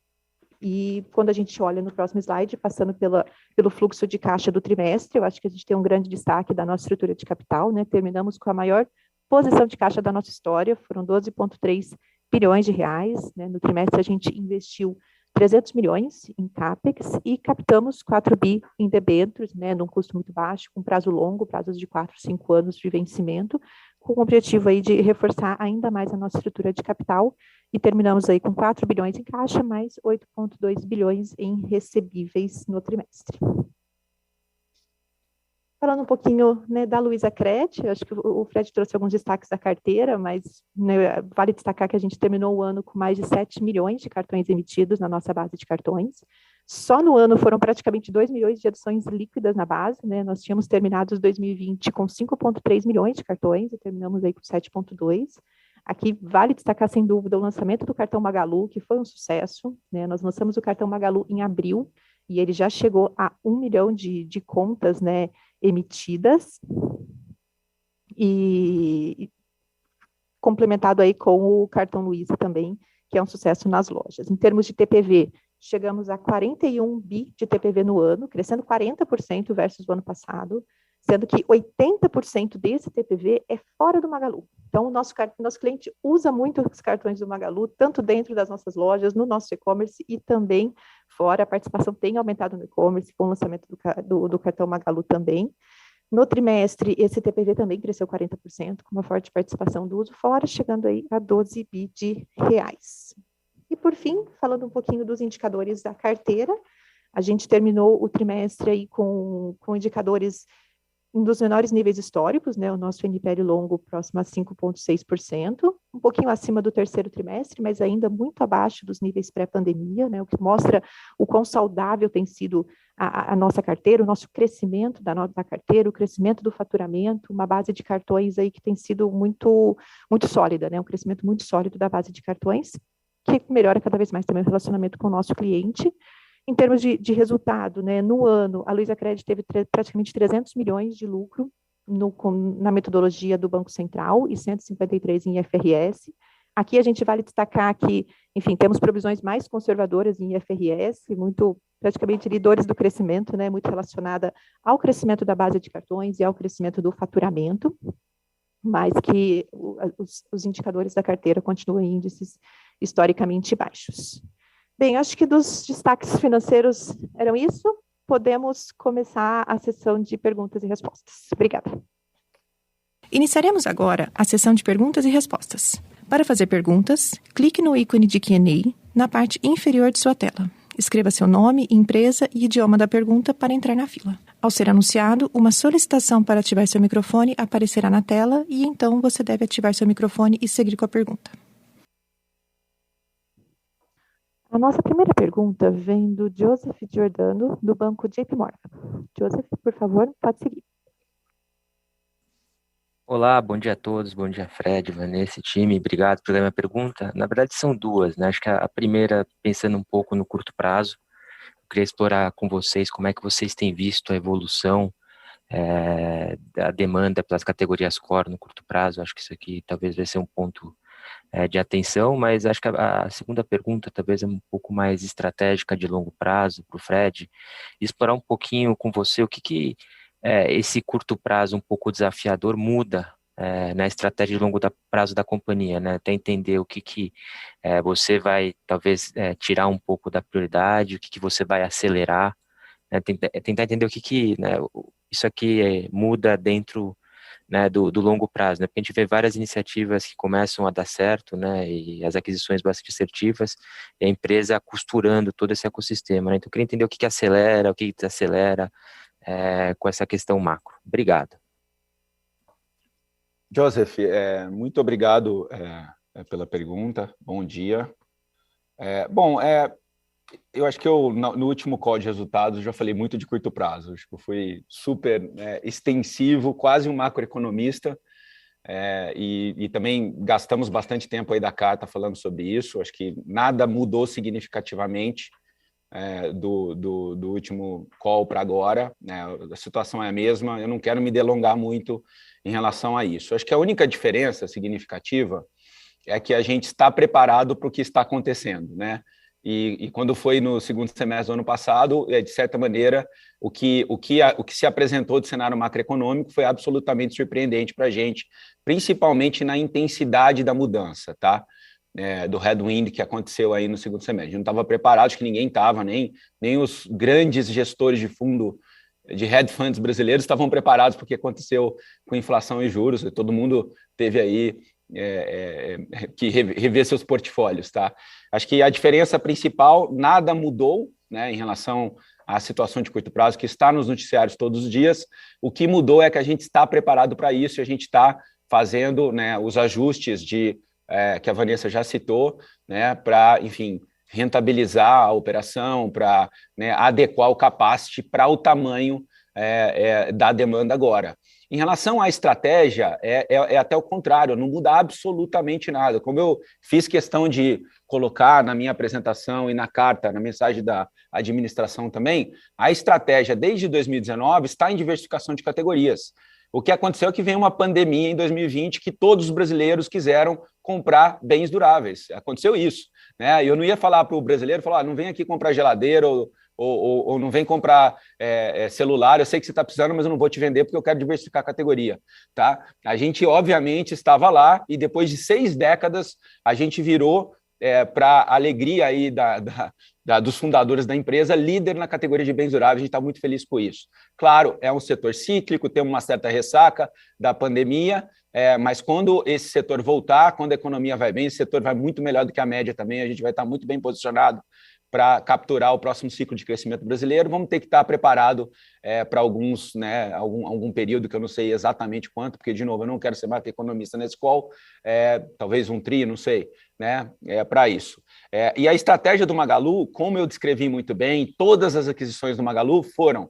e quando a gente olha no próximo slide, passando pelo fluxo de caixa do trimestre, eu acho que a gente tem um grande destaque da nossa estrutura de capital, né? Terminamos com a maior posição de caixa da nossa história, foram 12,3 bilhões de reais, né? No trimestre a gente investiu 300 milhões em CAPEX e captamos 4 bi em debêntures, né, num custo muito baixo, com prazo longo, prazos de 4, 5 anos de vencimento, com o objetivo aí de reforçar ainda mais a nossa estrutura de capital, e terminamos aí com 4 bilhões em caixa, mais 8,2 bilhões em recebíveis no trimestre. Falando um pouquinho, né, da Luizacred, acho que o Fred trouxe alguns destaques da carteira, mas, né, vale destacar que a gente terminou o ano com mais de 7 milhões de cartões emitidos na nossa base de cartões. Só no ano foram praticamente 2 milhões de adições líquidas na base, né? Nós tínhamos terminado 2020 com 5,3 milhões de cartões e terminamos aí com 7,2. Aqui vale destacar, sem dúvida, o lançamento do cartão Magalu, que foi um sucesso, né? Nós lançamos o cartão Magalu em abril e ele já chegou a 1 milhão de contas, né, emitidas, e complementado aí com o cartão Luiza também, que é um sucesso nas lojas. Em termos de TPV, chegamos a 41 bi de TPV no ano, crescendo 40% versus o ano passado, sendo que 80% desse TPV é fora do Magalu. Então, o nosso cliente usa muito os cartões do Magalu, tanto dentro das nossas lojas, no nosso e-commerce e também fora. A participação tem aumentado no e-commerce, com o lançamento do cartão Magalu também. No trimestre, esse TPV também cresceu 40%, com uma forte participação do uso fora, chegando aí a 12 bi de reais. E, por fim, falando um pouquinho dos indicadores da carteira, a gente terminou o trimestre aí com indicadores um dos menores níveis históricos, né? O nosso NPL longo próximo a 5,6%, um pouquinho acima do terceiro trimestre, mas ainda muito abaixo dos níveis pré-pandemia, né? O que mostra o quão saudável tem sido a nossa carteira, o nosso crescimento da carteira, o crescimento do faturamento, uma base de cartões aí que tem sido muito, muito sólida, né? Um crescimento muito sólido da base de cartões, que melhora cada vez mais também o relacionamento com o nosso cliente. Em termos de resultado, né, no ano, a Luizacred teve praticamente 300 milhões de lucro na metodologia do Banco Central e 153 em IFRS. Aqui a gente vale destacar que, enfim, temos provisões mais conservadoras em IFRS, praticamente lidores do crescimento, né, muito relacionada ao crescimento da base de cartões e ao crescimento do faturamento, mas que os indicadores da carteira continuam em índices historicamente baixos. Bem, acho que dos destaques financeiros eram isso. Podemos começar a sessão de perguntas e respostas. Obrigada. Iniciaremos agora a sessão de perguntas e respostas. Para fazer perguntas, clique no ícone de Q&A na parte inferior de sua tela. Escreva seu nome, empresa e idioma da pergunta para entrar na fila. Ao ser anunciado, uma solicitação para ativar seu microfone aparecerá na tela e então você deve ativar seu microfone e seguir com a pergunta. A nossa primeira pergunta vem do Joseph Giordano, do banco JP Morgan. Joseph, por favor, pode seguir. Olá, bom dia a todos, bom dia Fred, Vanessa e time, obrigado pela minha pergunta. Na verdade são duas, né? Acho que a primeira, pensando um pouco no curto prazo, eu queria explorar com vocês como é que vocês têm visto a evolução da demanda pelas categorias core no curto prazo. Acho que isso aqui talvez vai ser um ponto de atenção, mas acho que a segunda pergunta talvez é um pouco mais estratégica de longo prazo para o Fred, explorar um pouquinho com você o que esse curto prazo um pouco desafiador muda na estratégia de longo prazo da companhia, né? Até entender o que você vai talvez tirar um pouco da prioridade, o que você vai acelerar, né? Tentar entender o que né, isso aqui muda dentro, né, do longo prazo, né? Porque a gente vê várias iniciativas que começam a dar certo, né, e as aquisições bastante assertivas, e a empresa costurando todo esse ecossistema, né? Então eu queria entender o que acelera, o que desacelera, com essa questão macro. Obrigado. Joseph, muito obrigado pela pergunta. Bom dia. Eu acho que no último call de resultados já falei muito de curto prazo. Acho que eu fui super extensivo, quase um macroeconomista, e também gastamos bastante tempo aí da carta falando sobre isso. Acho que nada mudou significativamente do último call para agora, né? A situação é a mesma, eu não quero me delongar muito em relação a isso. Acho que a única diferença significativa é que a gente está preparado para o que está acontecendo, né? E quando foi no segundo semestre do ano passado, de certa maneira, o que se apresentou de cenário macroeconômico foi absolutamente surpreendente para a gente, principalmente na intensidade da mudança, tá? Do headwind que aconteceu aí no segundo semestre. A gente não estava preparado, acho que ninguém estava, nem os grandes gestores de fundo, de hedge funds brasileiros estavam preparados porque aconteceu com inflação e juros, todo mundo teve aí que rever seus portfólios, tá? Acho que a diferença principal, nada mudou, né, em relação à situação de curto prazo que está nos noticiários todos os dias. O que mudou é que a gente está preparado para isso e a gente está fazendo, né, os ajustes que a Vanessa já citou, né, para, enfim, rentabilizar a operação, para, né, adequar o capacity para o tamanho da demanda agora. Em relação à estratégia, é até o contrário, não muda absolutamente nada. Como eu fiz questão de colocar na minha apresentação e na carta, na mensagem da administração também, a estratégia desde 2019 está em diversificação de categorias. O que aconteceu é que veio uma pandemia em 2020 que todos os brasileiros quiseram comprar bens duráveis. Aconteceu isso, né? Eu não ia falar para o brasileiro, não vem aqui comprar geladeira ou não vem comprar celular, eu sei que você está precisando, mas eu não vou te vender porque eu quero diversificar a categoria, tá? A gente, obviamente, estava lá e depois de 6 décadas a gente virou, para a alegria aí dos fundadores da empresa, líder na categoria de bens duráveis. A gente está muito feliz com isso. Claro, é um setor cíclico, tem uma certa ressaca da pandemia, mas quando esse setor voltar, quando a economia vai bem, esse setor vai muito melhor do que a média também, a gente vai estar muito bem posicionado para capturar o próximo ciclo de crescimento brasileiro. Vamos ter que estar preparado para alguns, né, algum período que eu não sei exatamente quanto, porque, de novo, eu não quero ser macroeconomista nesse call, talvez um tri, não sei, né, para isso. E a estratégia do Magalu, como eu descrevi muito bem, todas as aquisições do Magalu foram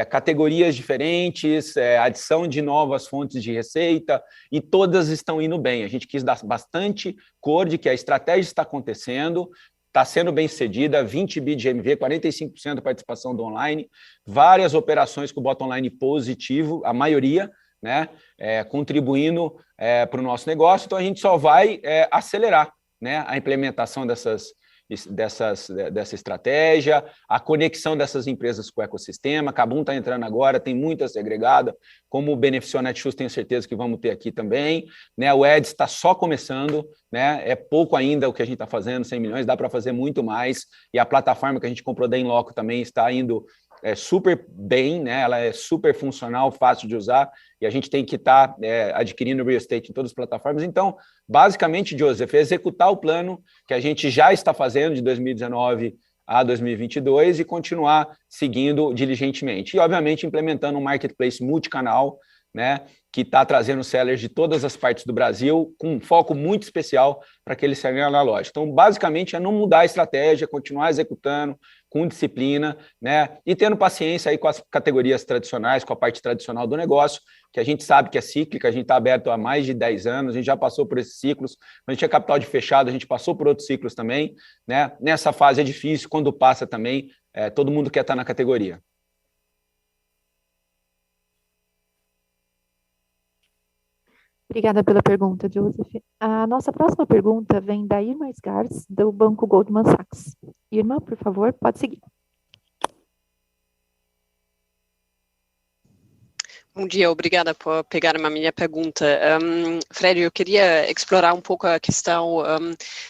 categorias diferentes, adição de novas fontes de receita, e todas estão indo bem. A gente quis dar bastante cor de que a estratégia está acontecendo, está sendo bem sucedida, 20 bi de GMV, 45% de participação do online, várias operações com o bottom line positivo, a maioria, né, contribuindo para o nosso negócio. Então a gente só vai acelerar, né, a implementação dessa estratégia, a conexão dessas empresas com o ecossistema. Kabum está entrando agora, tem muita segregada, como beneficiou a Netshoes, tenho certeza que vamos ter aqui também, né? O Eds está só começando, né? É pouco ainda o que a gente está fazendo, 100 milhões, dá para fazer muito mais, e a plataforma que a gente comprou da Inloco também está indo super bem, né? Ela é super funcional, fácil de usar, e a gente tem que estar adquirindo real estate em todas as plataformas. Então, basicamente, Joseph, executar o plano que a gente já está fazendo de 2019 a 2022 e continuar seguindo diligentemente. E, obviamente, implementando um marketplace multicanal, né, que está trazendo sellers de todas as partes do Brasil, com um foco muito especial para aquele seller analógico. Então, basicamente, é não mudar a estratégia, continuar executando com disciplina, né, e tendo paciência aí com as categorias tradicionais, com a parte tradicional do negócio, que a gente sabe que é cíclica, a gente está aberto há mais de 10 anos, a gente já passou por esses ciclos, quando a gente é capital de fechado, a gente passou por outros ciclos também, né, nessa fase é difícil, quando passa também, todo mundo quer estar na categoria. Obrigada pela pergunta, Joseph. A nossa próxima pergunta vem da Irma Sgars, do Banco Goldman Sachs. Irma, por favor, pode seguir. Bom dia, obrigada por pegar a minha pergunta. Fred, eu queria explorar um pouco a questão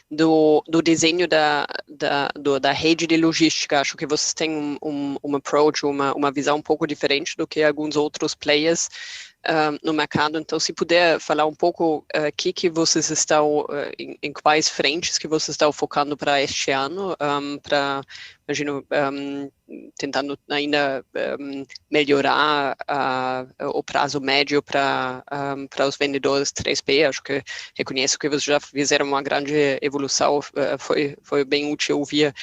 do desenho da rede de logística. Acho que vocês têm um approach, uma visão um pouco diferente do que alguns outros players no mercado. Então, se puder falar um pouco que vocês estão, em quais frentes que vocês estão focando para este ano, imagino, tentando ainda melhorar o prazo médio para os vendedores 3P. Acho que reconheço que vocês já fizeram uma grande evolução, foi bem útil ouvir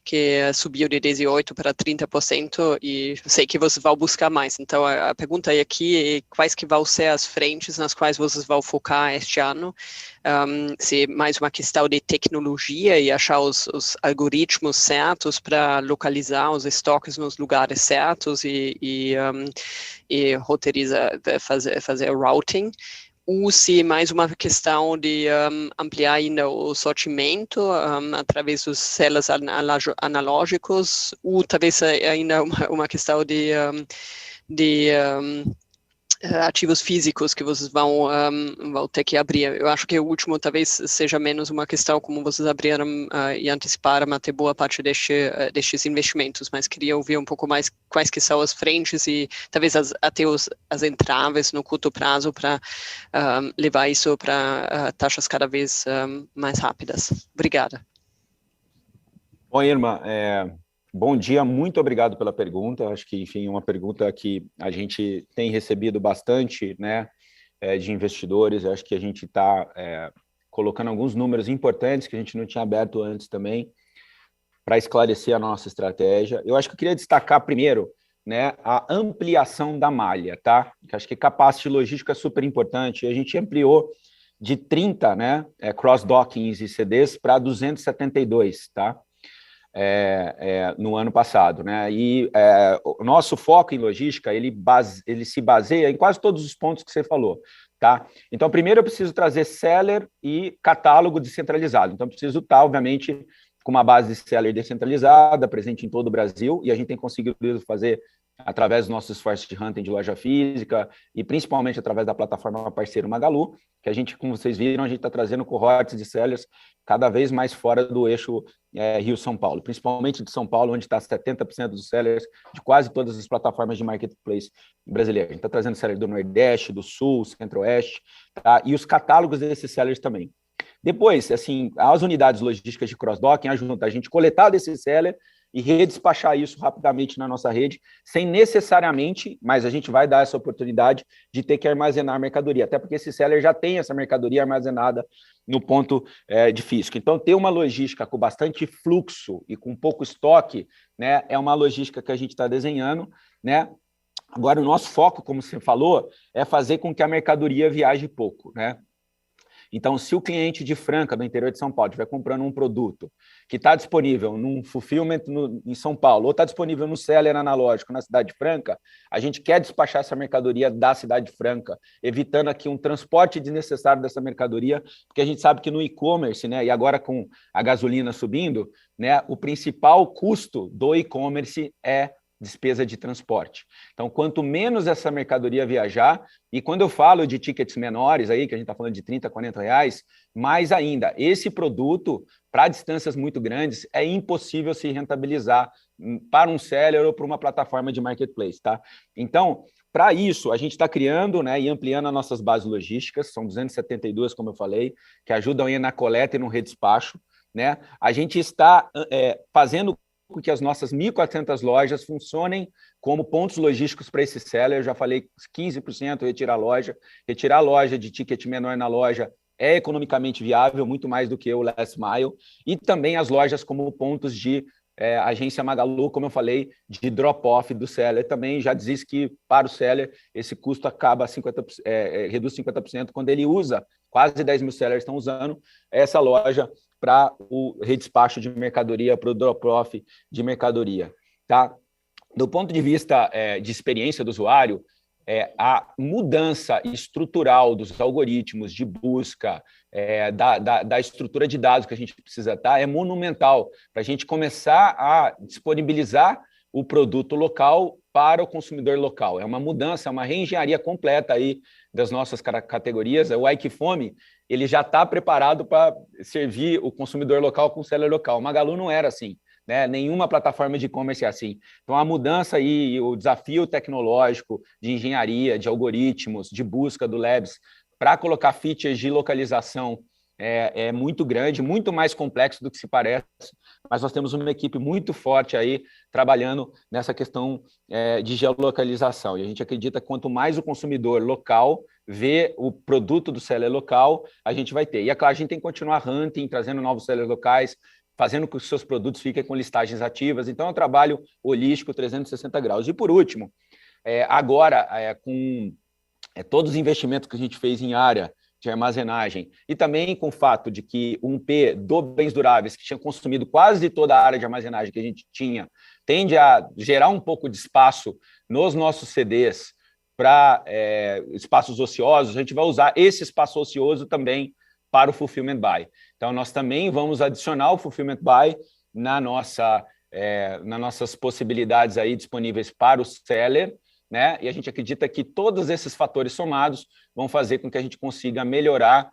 que subiu de 18% para 30% e sei que vocês vão buscar mais. Então, a pergunta aqui é quais que vão ser as frentes nas quais vocês vão focar este ano, se mais uma questão de tecnologia e achar os algoritmos certos para localizar os estoques nos lugares certos e roteirizar, fazer routing, ou se mais uma questão de ampliar ainda o sortimento através dos sellers analógicos, ou talvez ainda uma questão de ativos físicos que vocês vão ter que abrir. Eu acho que o último talvez seja menos uma questão como vocês abriram e anteciparam até boa parte destes investimentos, mas queria ouvir um pouco mais quais que são as frentes e talvez até as entraves no curto prazo para levar isso para taxas cada vez mais rápidas. Obrigada. Bom, Irma, bom dia, muito obrigado pela pergunta. Acho que, enfim, uma pergunta que a gente tem recebido bastante, né, de investidores. Acho que a gente está colocando alguns números importantes que a gente não tinha aberto antes também para esclarecer a nossa estratégia. Eu acho que eu queria destacar primeiro, né, a ampliação da malha, tá? Acho que capacity logística é super importante. A gente ampliou de 30, né, cross-dockings e CDs para 272, tá? No ano passado, né? E o nosso foco em logística, ele se baseia em quase todos os pontos que você falou, tá? Então, primeiro eu preciso trazer seller e catálogo descentralizado. Então, eu preciso estar, obviamente, com uma base de seller descentralizada, presente em todo o Brasil, e a gente tem conseguido fazer através dos nossos esforços de hunting de loja física e principalmente através da plataforma parceiro Magalu, que a gente, como vocês viram, a gente está trazendo cohortes de sellers cada vez mais fora do eixo Rio-São Paulo, principalmente de São Paulo, onde está 70% dos sellers de quase todas as plataformas de marketplace brasileiras. A gente está trazendo sellers do Nordeste, do Sul, Centro-Oeste, tá? E os catálogos desses sellers também. Depois, assim, as unidades logísticas de cross-docking ajudam a gente coletar desse seller e redespachar isso rapidamente na nossa rede, sem necessariamente, mas a gente vai dar essa oportunidade de ter que armazenar a mercadoria, até porque esse seller já tem essa mercadoria armazenada no ponto de físico. Então, ter uma logística com bastante fluxo e com pouco estoque, né, é uma logística que a gente está desenhando, né? Agora, o nosso foco, como você falou, é fazer com que a mercadoria viaje pouco, né? Então, se o cliente de Franca, do interior de São Paulo, estiver comprando um produto que está disponível num fulfillment em São Paulo, ou está disponível no seller analógico na cidade de Franca, a gente quer despachar essa mercadoria da cidade de Franca, evitando aqui um transporte desnecessário dessa mercadoria, porque a gente sabe que no e-commerce, né, e agora com a gasolina subindo, né, o principal custo do e-commerce é despesa de transporte. Então, quanto menos essa mercadoria viajar, e quando eu falo de tickets menores aí, que a gente está falando de 30, 40 reais, mais ainda, esse produto, para distâncias muito grandes, é impossível se rentabilizar para um seller ou para uma plataforma de marketplace, tá? Então, para isso, a gente está criando, né, e ampliando as nossas bases logísticas, são 272, como eu falei, que ajudam aí na coleta e no redespacho, né? A gente está fazendo que as nossas 1.400 lojas funcionem como pontos logísticos para esse seller. Eu já falei 15% retirar a loja de ticket menor na loja é economicamente viável, muito mais do que o last mile, e também as lojas como pontos de agência Magalu, como eu falei, de drop-off do seller. Também já diz que para o seller esse custo acaba reduz 50% quando ele usa, quase 10 mil sellers estão usando essa loja para o redespacho de mercadoria, para o drop-off de mercadoria. Tá? Do ponto de vista de experiência do usuário, a mudança estrutural dos algoritmos de busca, da estrutura de dados que a gente precisa estar, é monumental para a gente começar a disponibilizar o produto local para o consumidor local. É uma mudança, é uma reengenharia completa aí das nossas categorias. O iQfome, ele já está preparado para servir o consumidor local com o seller local. O Magalu não era assim. Né? Nenhuma plataforma de e-commerce é assim. Então, a mudança e o desafio tecnológico de engenharia, de algoritmos, de busca do Labs, para colocar features de localização é muito grande, muito mais complexo do que se parece, mas nós temos uma equipe muito forte aí trabalhando nessa questão de geolocalização. E a gente acredita que quanto mais o consumidor local vê o produto do seller local, a gente vai ter. E é claro, a gente tem que continuar hunting, trazendo novos sellers locais, fazendo com que os seus produtos fiquem com listagens ativas. Então, é um trabalho holístico 360 graus. E, por último, agora, com todos os investimentos que a gente fez em área de armazenagem e também com o fato de que o 1P do bens duráveis, que tinha consumido quase toda a área de armazenagem que a gente tinha, tende a gerar um pouco de espaço nos nossos CDs para espaços ociosos, a gente vai usar esse espaço ocioso também para o Fulfillment Buy. Então, nós também vamos adicionar o Fulfillment Buy nas nossas possibilidades aí disponíveis para o seller, né? E a gente acredita que todos esses fatores somados vão fazer com que a gente consiga melhorar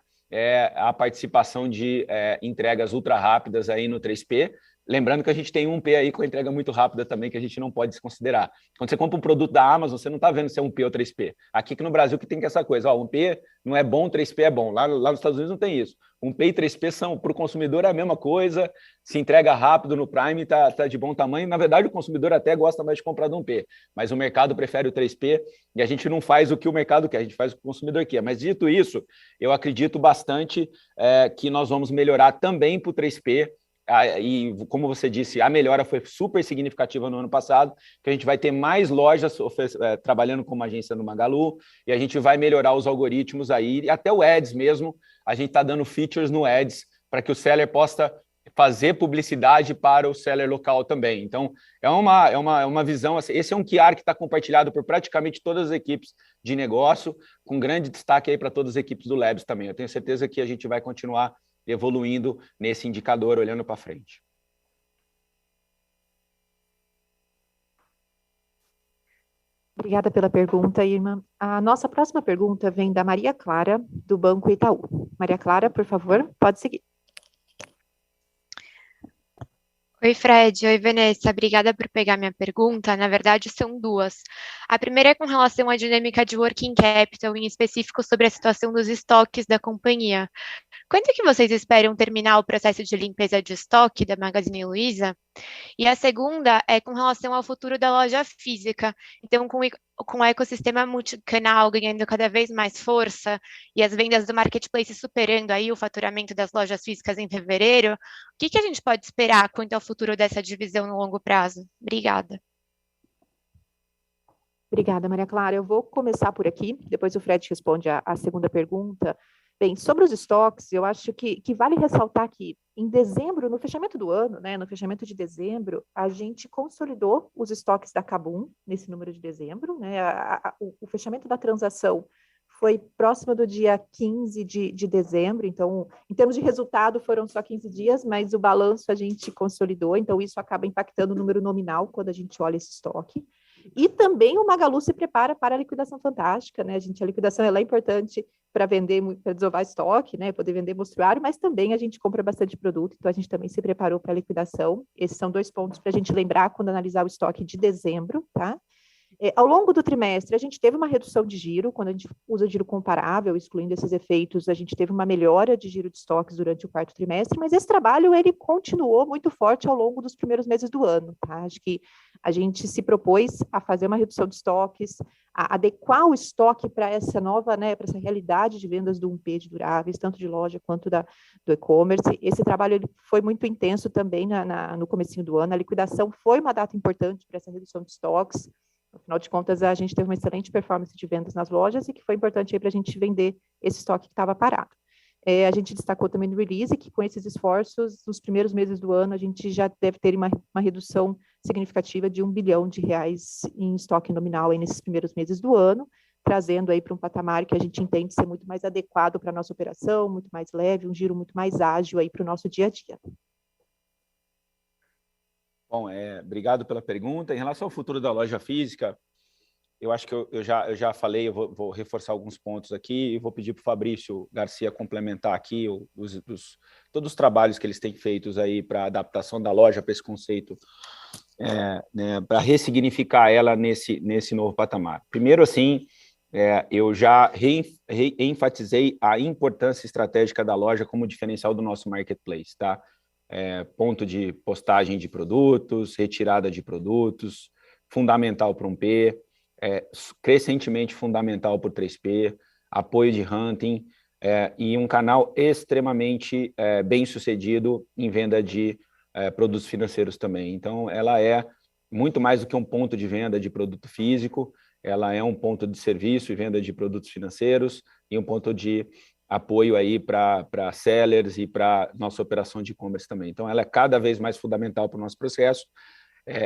a participação de entregas ultra rápidas aí no 3P. Lembrando que a gente tem um 1P aí com entrega muito rápida também, que a gente não pode desconsiderar. Quando você compra um produto da Amazon, você não está vendo se é 1P ou 3P. Aqui no Brasil que tem essa coisa, 1P não é bom, 3P é bom. Lá nos Estados Unidos não tem isso. 1P e 3P são, para o consumidor, a mesma coisa, se entrega rápido no Prime, tá de bom tamanho. Na verdade, o consumidor até gosta mais de comprar do 1P, mas o mercado prefere o 3P e a gente não faz o que o mercado quer, a gente faz o que o consumidor quer. Mas, dito isso, eu acredito bastante que nós vamos melhorar também para o 3P. E, como você disse, a melhora foi super significativa no ano passado, que a gente vai ter mais lojas trabalhando como agência no Magalu, e a gente vai melhorar os algoritmos aí, e até o Ads mesmo, a gente está dando features no Ads para que o seller possa fazer publicidade para o seller local também. Então, é uma visão, assim, esse é um QR que está compartilhado por praticamente todas as equipes de negócio, com grande destaque aí para todas as equipes do Labs também. Eu tenho certeza que a gente vai continuar evoluindo nesse indicador, olhando para frente. Obrigada pela pergunta, Irma. A nossa próxima pergunta vem da Maria Clara, do Banco Itaú. Maria Clara, por favor, pode seguir. Oi, Fred. Oi, Vanessa. Obrigada por pegar minha pergunta. Na verdade, são duas. A primeira é com relação à dinâmica de working capital, em específico sobre a situação dos estoques da companhia. Quando que vocês esperam terminar o processo de limpeza de estoque da Magazine Luiza? E a segunda é com relação ao futuro da loja física. Então, com o ecossistema multicanal ganhando cada vez mais força e as vendas do marketplace superando aí o faturamento das lojas físicas em fevereiro, o que a gente pode esperar quanto ao futuro dessa divisão no longo prazo? Obrigada. Obrigada, Maria Clara. Eu vou começar por aqui, depois o Fred responde a segunda pergunta. Bem, sobre os estoques, eu acho que vale ressaltar que em dezembro, no fechamento do ano, né, no fechamento de dezembro, a gente consolidou os estoques da KaBuM nesse número de dezembro, né, o fechamento da transação foi próximo do dia 15 de dezembro, então, em termos de resultado, foram só 15 dias, mas o balanço a gente consolidou, então isso acaba impactando o número nominal quando a gente olha esse estoque. E também o Magalu se prepara para a liquidação fantástica, né? A liquidação ela é importante para vender, para desovar estoque, né? Poder vender mostruário, mas também a gente compra bastante produto, então a gente também se preparou para a liquidação. Esses são dois pontos para a gente lembrar quando analisar o estoque de dezembro, tá? Ao longo do trimestre, a gente teve uma redução de giro, quando a gente usa giro comparável, excluindo esses efeitos, a gente teve uma melhora de giro de estoques durante o quarto trimestre, mas esse trabalho ele continuou muito forte ao longo dos primeiros meses do ano. Tá? Acho que a gente se propôs a fazer uma redução de estoques, a adequar o estoque para essa nova, né, para essa realidade de vendas do 1P de duráveis, tanto de loja quanto do e-commerce. Esse trabalho ele foi muito intenso também no comecinho do ano. A liquidação foi uma data importante para essa redução de estoques. Afinal de contas, a gente teve uma excelente performance de vendas nas lojas e que foi importante para a gente vender esse estoque que estava parado. A gente destacou também no release que com esses esforços, nos primeiros meses do ano, a gente já deve ter uma redução significativa de R$1 bilhão em estoque nominal aí nesses primeiros meses do ano, trazendo aí para um patamar que a gente entende ser muito mais adequado para a nossa operação, muito mais leve, um giro muito mais ágil aí para o nosso dia a dia. Bom, obrigado pela pergunta. Em relação ao futuro da loja física, eu acho que eu já falei, eu vou reforçar alguns pontos aqui e vou pedir para o Fabrício Garcia complementar aqui todos os trabalhos que eles têm feitos aí para a adaptação da loja para esse conceito, né, para ressignificar ela nesse novo patamar. Primeiro, assim, eu já reenfatizei a importância estratégica da loja como diferencial do nosso marketplace, tá? Ponto de postagem de produtos, retirada de produtos, fundamental para 1P, crescentemente fundamental para o 3P, apoio de hunting, e um canal extremamente bem sucedido em venda de produtos financeiros também. Então, ela é muito mais do que um ponto de venda de produto físico, ela é um ponto de serviço e venda de produtos financeiros e um ponto de apoio aí para sellers e para nossa operação de e-commerce também. Então, ela é cada vez mais fundamental para o nosso processo.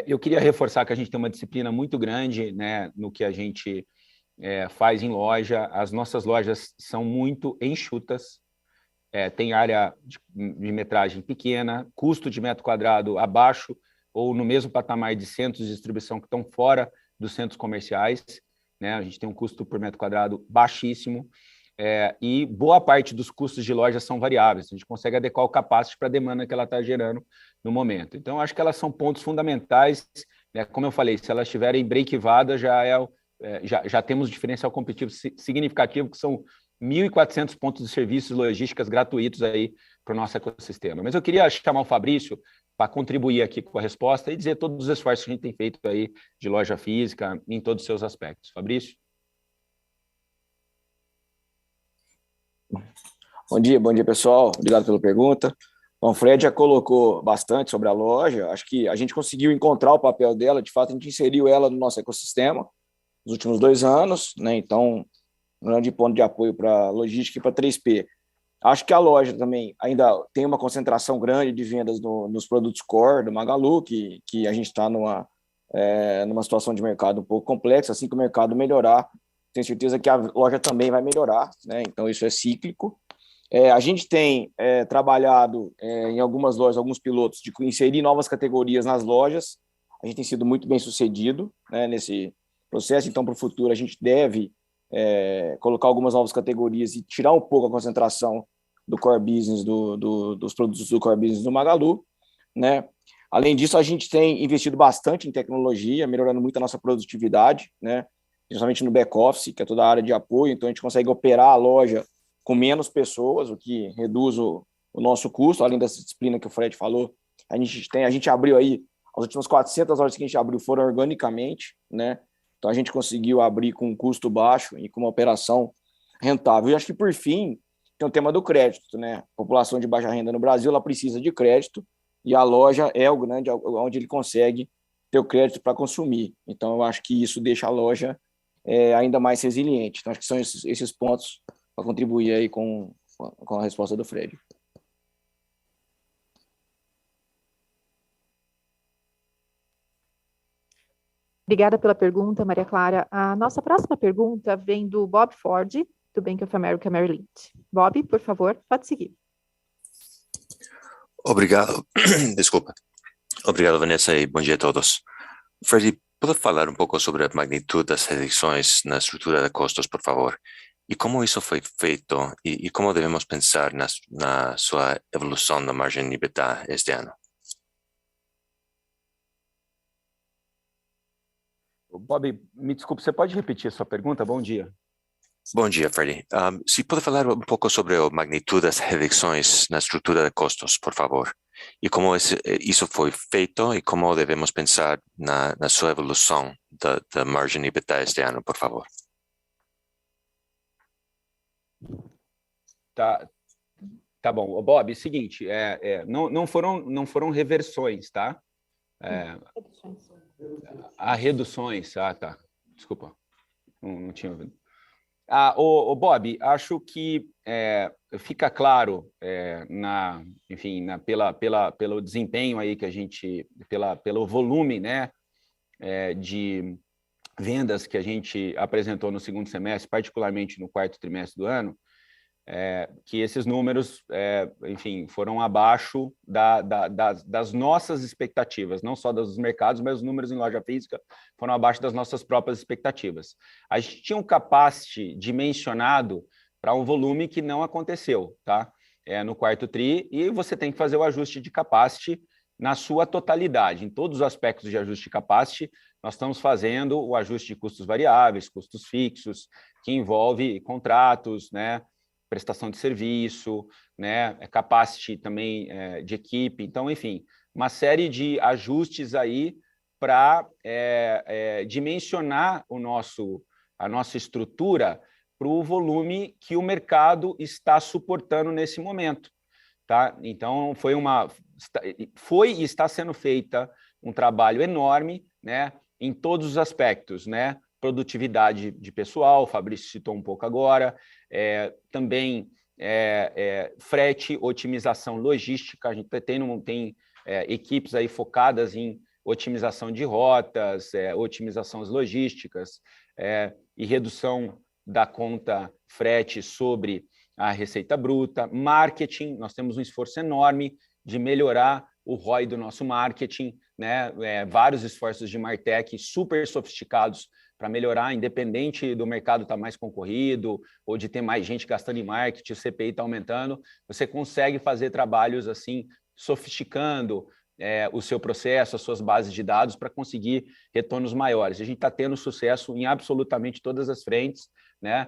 Eu queria reforçar que a gente tem uma disciplina muito grande, né, no que a gente faz em loja. As nossas lojas são muito enxutas, tem área de metragem pequena, custo de metro quadrado abaixo ou no mesmo patamar de centros de distribuição que estão fora dos centros comerciais, né? A gente tem um custo por metro quadrado baixíssimo, e boa parte dos custos de loja são variáveis. A gente consegue adequar o capacity para a demanda que ela está gerando no momento. Então, acho que elas são pontos fundamentais, né? Como eu falei, se elas estiverem break-evadas, já temos diferencial competitivo significativo, que são 1.400 pontos de serviços logísticas gratuitos aí para o nosso ecossistema. Mas eu queria chamar o Fabrício para contribuir aqui com a resposta e dizer todos os esforços que a gente tem feito aí de loja física em todos os seus aspectos. Fabrício? Bom dia, pessoal. Obrigado pela pergunta. Bom, o Fred já colocou bastante sobre a loja. Acho que a gente conseguiu encontrar o papel dela. De fato, a gente inseriu ela no nosso ecossistema nos últimos 2 anos, né? Então, um grande ponto de apoio para logística e para 3P. Acho que a loja também ainda tem uma concentração grande de vendas nos produtos core do Magalu, que a gente está numa situação de mercado um pouco complexa. Assim que o mercado melhorar, tenho certeza que a loja também vai melhorar, né? Então, isso é cíclico. A gente tem trabalhado em algumas lojas, alguns pilotos, de inserir novas categorias nas lojas. A gente tem sido muito bem sucedido, né, nesse processo. Então, para o futuro, a gente deve colocar algumas novas categorias e tirar um pouco a concentração do core business, dos produtos do core business do Magalu, né? Além disso, a gente tem investido bastante em tecnologia, melhorando muito a nossa produtividade, né? Principalmente no back-office, que é toda a área de apoio. Então, a gente consegue operar a loja com menos pessoas, o que reduz o nosso custo, além dessa disciplina que o Fred falou. A gente abriu aí, as últimas 400 lojas que a gente abriu foram organicamente, né? Então, a gente conseguiu abrir com um custo baixo e com uma operação rentável. E acho que, por fim, tem o tema do crédito, né? A população de baixa renda no Brasil, ela precisa de crédito e a loja é o grande, onde ele consegue ter o crédito para consumir. Então, eu acho que isso deixa a loja ainda mais resiliente. Então, acho que são esses pontos para contribuir aí com a resposta do Fred. Obrigada pela pergunta, Maria Clara. A nossa próxima pergunta vem do Bob Ford, do Bank of America Merrill Lynch. Bob, por favor, pode seguir. Obrigado. Desculpa. Obrigado, Vanessa, e bom dia a todos. Freddy, pode falar um pouco sobre a magnitude das reduções na estrutura de custos, por favor? E como isso foi feito e como devemos pensar na sua evolução da margem EBITDA este ano? Bob, me desculpe, você pode repetir a sua pergunta? Bom dia. Bom dia, Freddie. Se pode falar um pouco sobre a magnitude das reduções na estrutura de custos, por favor, e como isso foi feito e como devemos pensar na sua evolução da margem EBITDA este ano, por favor. Tá bom. Bob, seguinte, não foram reversões, tá? Reduções. Tá. Desculpa, não tinha ouvido. Bob, acho que fica claro pelo desempenho aí que a gente, pelo volume, né, de vendas que a gente apresentou no segundo semestre, particularmente no quarto trimestre do ano, que esses números, foram abaixo das nossas expectativas, não só dos mercados, mas os números em loja física foram abaixo das nossas próprias expectativas. A gente tinha um capacity dimensionado para um volume que não aconteceu, tá? No quarto tri, e você tem que fazer o ajuste de capacity na sua totalidade. Em todos os aspectos de ajuste de capacity, nós estamos fazendo o ajuste de custos variáveis, custos fixos, que envolve contratos, né? Prestação de serviço, né, capacity também de equipe. Então, enfim, uma série de ajustes aí para dimensionar a nossa estrutura para o volume que o mercado está suportando nesse momento. Tá? Então, foi e está sendo feita um trabalho enorme, né, em todos os aspectos, né? Produtividade de pessoal, o Fabrício citou um pouco agora, também frete, otimização logística, a gente tem equipes aí focadas em otimização de rotas, otimizações logísticas e redução da conta frete sobre a receita bruta, marketing, nós temos um esforço enorme de melhorar o ROI do nosso marketing, né? Vários esforços de MarTech super sofisticados para melhorar, independente do mercado estar mais concorrido ou de ter mais gente gastando em marketing, o CPI está aumentando, você consegue fazer trabalhos assim, sofisticando o seu processo, as suas bases de dados para conseguir retornos maiores. A gente está tendo sucesso em absolutamente todas as frentes, né?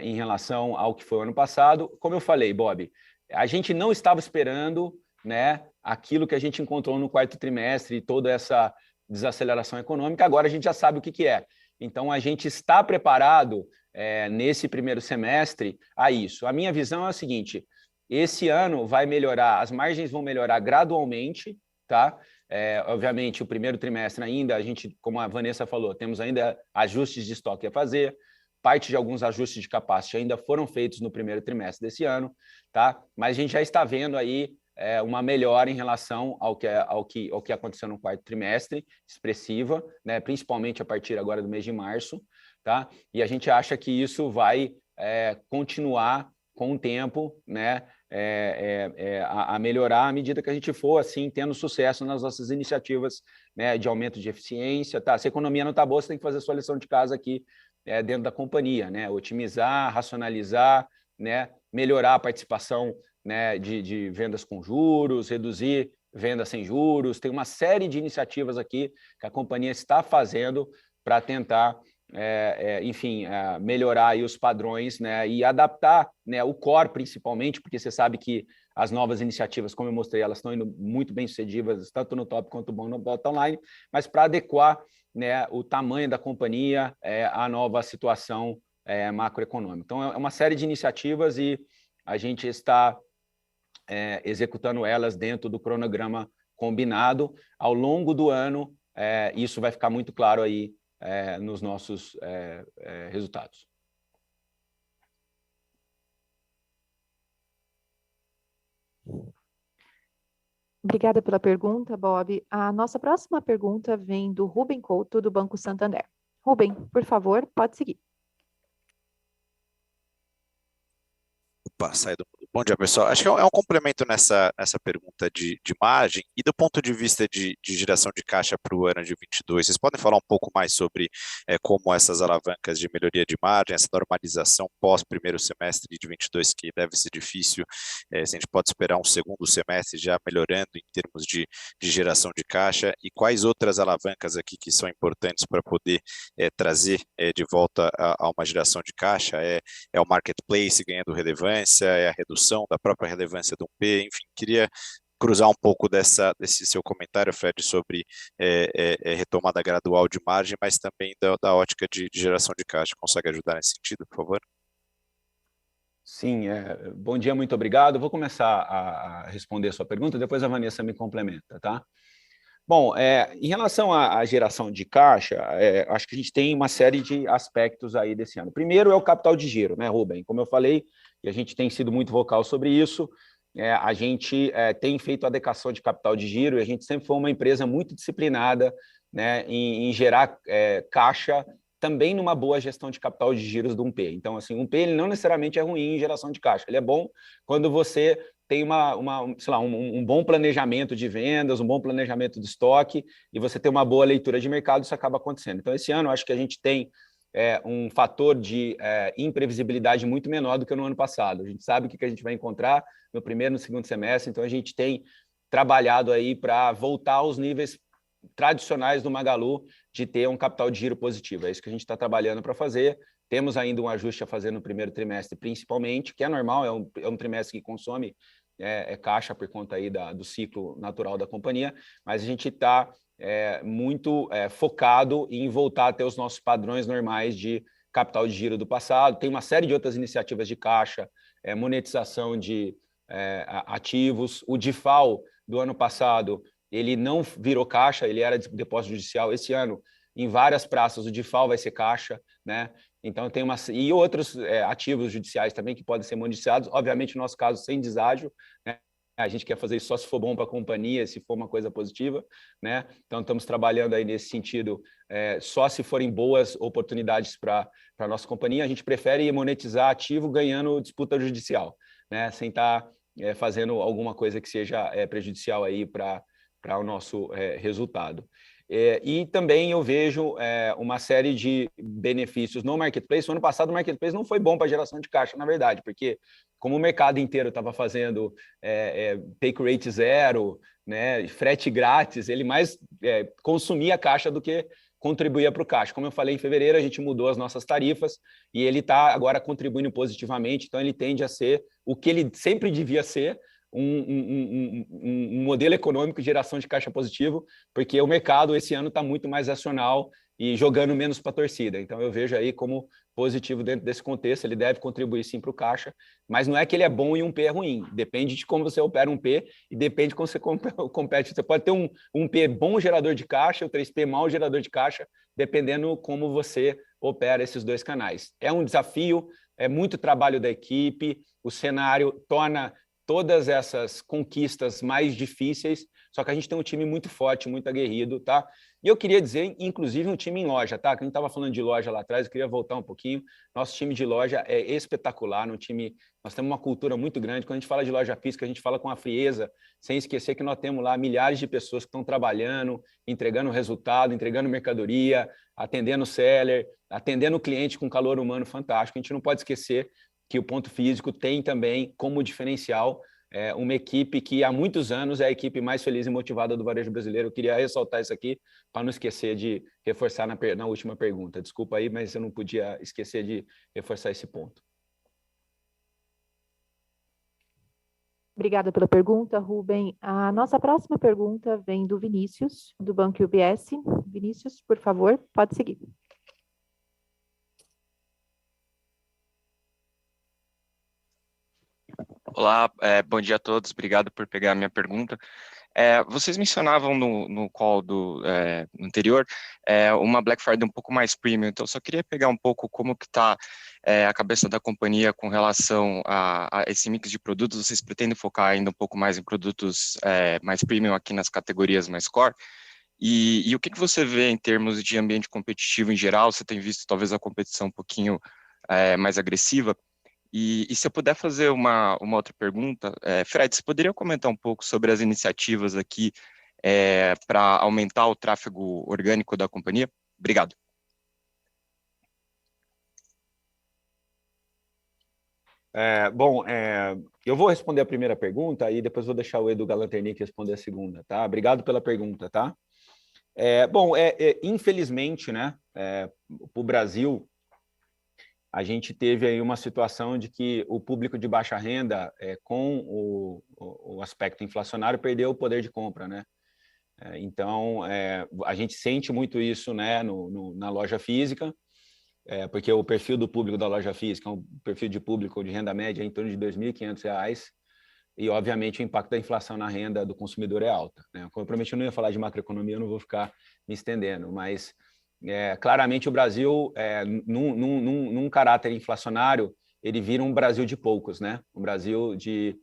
Em relação ao que foi o ano passado. Como eu falei, Bob, a gente não estava esperando, né, aquilo que a gente encontrou no quarto trimestre e toda essa desaceleração econômica, agora a gente já sabe o que é. Então, a gente está preparado nesse primeiro semestre a isso. A minha visão é a seguinte, esse ano vai melhorar, as margens vão melhorar gradualmente, tá? Obviamente, o primeiro trimestre ainda, a gente, como a Vanessa falou, temos ainda ajustes de estoque a fazer, parte de alguns ajustes de capacity ainda foram feitos no primeiro trimestre desse ano, tá? Mas a gente já está vendo aí uma melhora em relação ao que aconteceu no quarto trimestre, expressiva, né, principalmente a partir agora do mês de março, tá? E a gente acha que isso vai continuar com o tempo, né, a melhorar à medida que a gente for assim tendo sucesso nas nossas iniciativas, né, de aumento de eficiência, tá? Se a economia não está boa, você tem que fazer a sua lição de casa aqui dentro da companhia, né? Otimizar, racionalizar, né? Melhorar a participação, né, de vendas com juros, reduzir vendas sem juros. Tem uma série de iniciativas aqui que a companhia está fazendo para tentar, melhorar aí os padrões, né, e adaptar, né, o core principalmente, porque você sabe que as novas iniciativas, como eu mostrei, elas estão indo muito bem sucedidas, tanto no top quanto no bottom line, mas para adequar, né, o tamanho da companhia à nova situação macroeconômica. Então, é uma série de iniciativas e a gente está executando elas dentro do cronograma combinado. Ao longo do ano, isso vai ficar muito claro aí nos nossos resultados. Obrigada pela pergunta, Bob. A nossa próxima pergunta vem do Ruben Couto, do Banco Santander. Ruben, por favor, pode seguir. Opa, sai do Bom dia, pessoal. Acho que é um complemento nessa pergunta de margem e do ponto de vista de geração de caixa para o ano de 22. Vocês podem falar um pouco mais sobre como essas alavancas de melhoria de margem, essa normalização pós primeiro semestre de 22, que deve ser difícil, se a gente pode esperar um segundo semestre já melhorando em termos de geração de caixa, e quais outras alavancas aqui que são importantes para poder trazer de volta a uma geração de caixa? É o marketplace ganhando relevância, é a redução da própria relevância do P, enfim, queria cruzar um pouco desse seu comentário, Fred, sobre retomada gradual de margem, mas também da ótica de geração de caixa. Consegue ajudar nesse sentido, por favor? Sim, bom dia, muito obrigado. Vou começar a responder a sua pergunta, depois a Vanessa me complementa, tá? Bom, em relação à geração de caixa, acho que a gente tem uma série de aspectos aí desse ano. Primeiro é o capital de giro, né, Rubem? Como eu falei, e a gente tem sido muito vocal sobre isso, a gente tem feito adequação de capital de giro e a gente sempre foi uma empresa muito disciplinada, né, em gerar caixa também numa boa gestão de capital de giros do 1P. Então, assim, o 1P ele não necessariamente é ruim em geração de caixa, ele é bom quando você tem um bom planejamento de vendas, um bom planejamento de estoque, e você tem uma boa leitura de mercado, isso acaba acontecendo. Então, esse ano, acho que a gente tem um fator de imprevisibilidade muito menor do que no ano passado. A gente sabe o que a gente vai encontrar no primeiro e no segundo semestre, então a gente tem trabalhado aí para voltar aos níveis tradicionais do Magalu de ter um capital de giro positivo. É isso que a gente está trabalhando para fazer. Temos ainda um ajuste a fazer no primeiro trimestre, principalmente, que é normal, é um trimestre que consome caixa por conta aí do ciclo natural da companhia, mas a gente está muito focado em voltar a ter os nossos padrões normais de capital de giro do passado. Tem uma série de outras iniciativas de caixa, monetização de ativos. O DIFAL do ano passado, ele não virou caixa, ele era de depósito judicial. Esse ano, em várias praças, o DIFAL vai ser caixa, né? Então, e outros ativos judiciais também que podem ser monetizados. Obviamente, no nosso caso, sem deságio, né? A gente quer fazer isso só se for bom para a companhia, se for uma coisa positiva, né? Então, estamos trabalhando aí nesse sentido, só se forem boas oportunidades para a nossa companhia. A gente prefere monetizar ativo ganhando disputa judicial, né? Sem estar fazendo alguma coisa que seja prejudicial aí para o nosso resultado. E também eu vejo uma série de benefícios no Marketplace. No ano passado, o Marketplace não foi bom para a geração de caixa, na verdade, porque como o mercado inteiro estava fazendo take rate zero, né, frete grátis, ele mais consumia caixa do que contribuía para o caixa. Como eu falei, em fevereiro a gente mudou as nossas tarifas e ele está agora contribuindo positivamente, então ele tende a ser o que ele sempre devia ser, um modelo econômico de geração de caixa positivo, porque o mercado esse ano está muito mais racional e jogando menos para a torcida. Então, eu vejo aí como positivo dentro desse contexto, ele deve contribuir sim para o caixa, mas não é que ele é bom e um P é ruim, depende de como você opera um P e depende de como você compete. Você pode ter um P bom gerador de caixa, o 3P mau gerador de caixa, dependendo como você opera esses dois canais. É um desafio, é muito trabalho da equipe, o cenário torna todas essas conquistas mais difíceis, só que a gente tem um time muito forte, muito aguerrido, tá? E eu queria dizer, inclusive, um time em loja, tá? Que a gente estava falando de loja lá atrás, eu queria voltar um pouquinho. Nosso time de loja é espetacular, nós temos uma cultura muito grande. Quando a gente fala de loja física, a gente fala com a frieza, sem esquecer que nós temos lá milhares de pessoas que estão trabalhando, entregando resultado, entregando mercadoria, atendendo o seller, atendendo o cliente com calor humano fantástico. A gente não pode esquecer que o ponto físico tem também como diferencial uma equipe que há muitos anos é a equipe mais feliz e motivada do varejo brasileiro. Eu queria ressaltar isso aqui para não esquecer de reforçar na última pergunta. Desculpa aí, mas eu não podia esquecer de reforçar esse ponto. Obrigada pela pergunta, Rubem. A nossa próxima pergunta vem do Vinícius, do Banco UBS. Vinícius, por favor, pode seguir. Olá, bom dia a todos, obrigado por pegar a minha pergunta. Vocês mencionavam no call anterior uma Black Friday um pouco mais premium, então eu só queria pegar um pouco como que está a cabeça da companhia com relação a esse mix de produtos. Vocês pretendem focar ainda um pouco mais em produtos mais premium aqui nas categorias mais core? E o que você vê em termos de ambiente competitivo em geral? Você tem visto talvez a competição um pouquinho mais agressiva? E se eu puder fazer uma outra pergunta, Fred, você poderia comentar um pouco sobre as iniciativas aqui para aumentar o tráfego orgânico da companhia? Obrigado. Eu vou responder a primeira pergunta e depois vou deixar o Edu Galanternick responder a segunda, tá? Obrigado pela pergunta, tá? Infelizmente, né, o Brasil, a gente teve aí uma situação de que o público de baixa renda, com o aspecto inflacionário, perdeu o poder de compra, né? Então, a gente sente muito isso, né, na loja física, porque o perfil do público da loja física é um perfil de público de renda média em torno de R$ 2.500, e, obviamente, o impacto da inflação na renda do consumidor é alta, né? Como eu prometi, eu não ia falar de macroeconomia, eu não vou ficar me estendendo, mas, claramente, o Brasil, num caráter inflacionário, ele vira um Brasil de poucos, né? Um Brasil de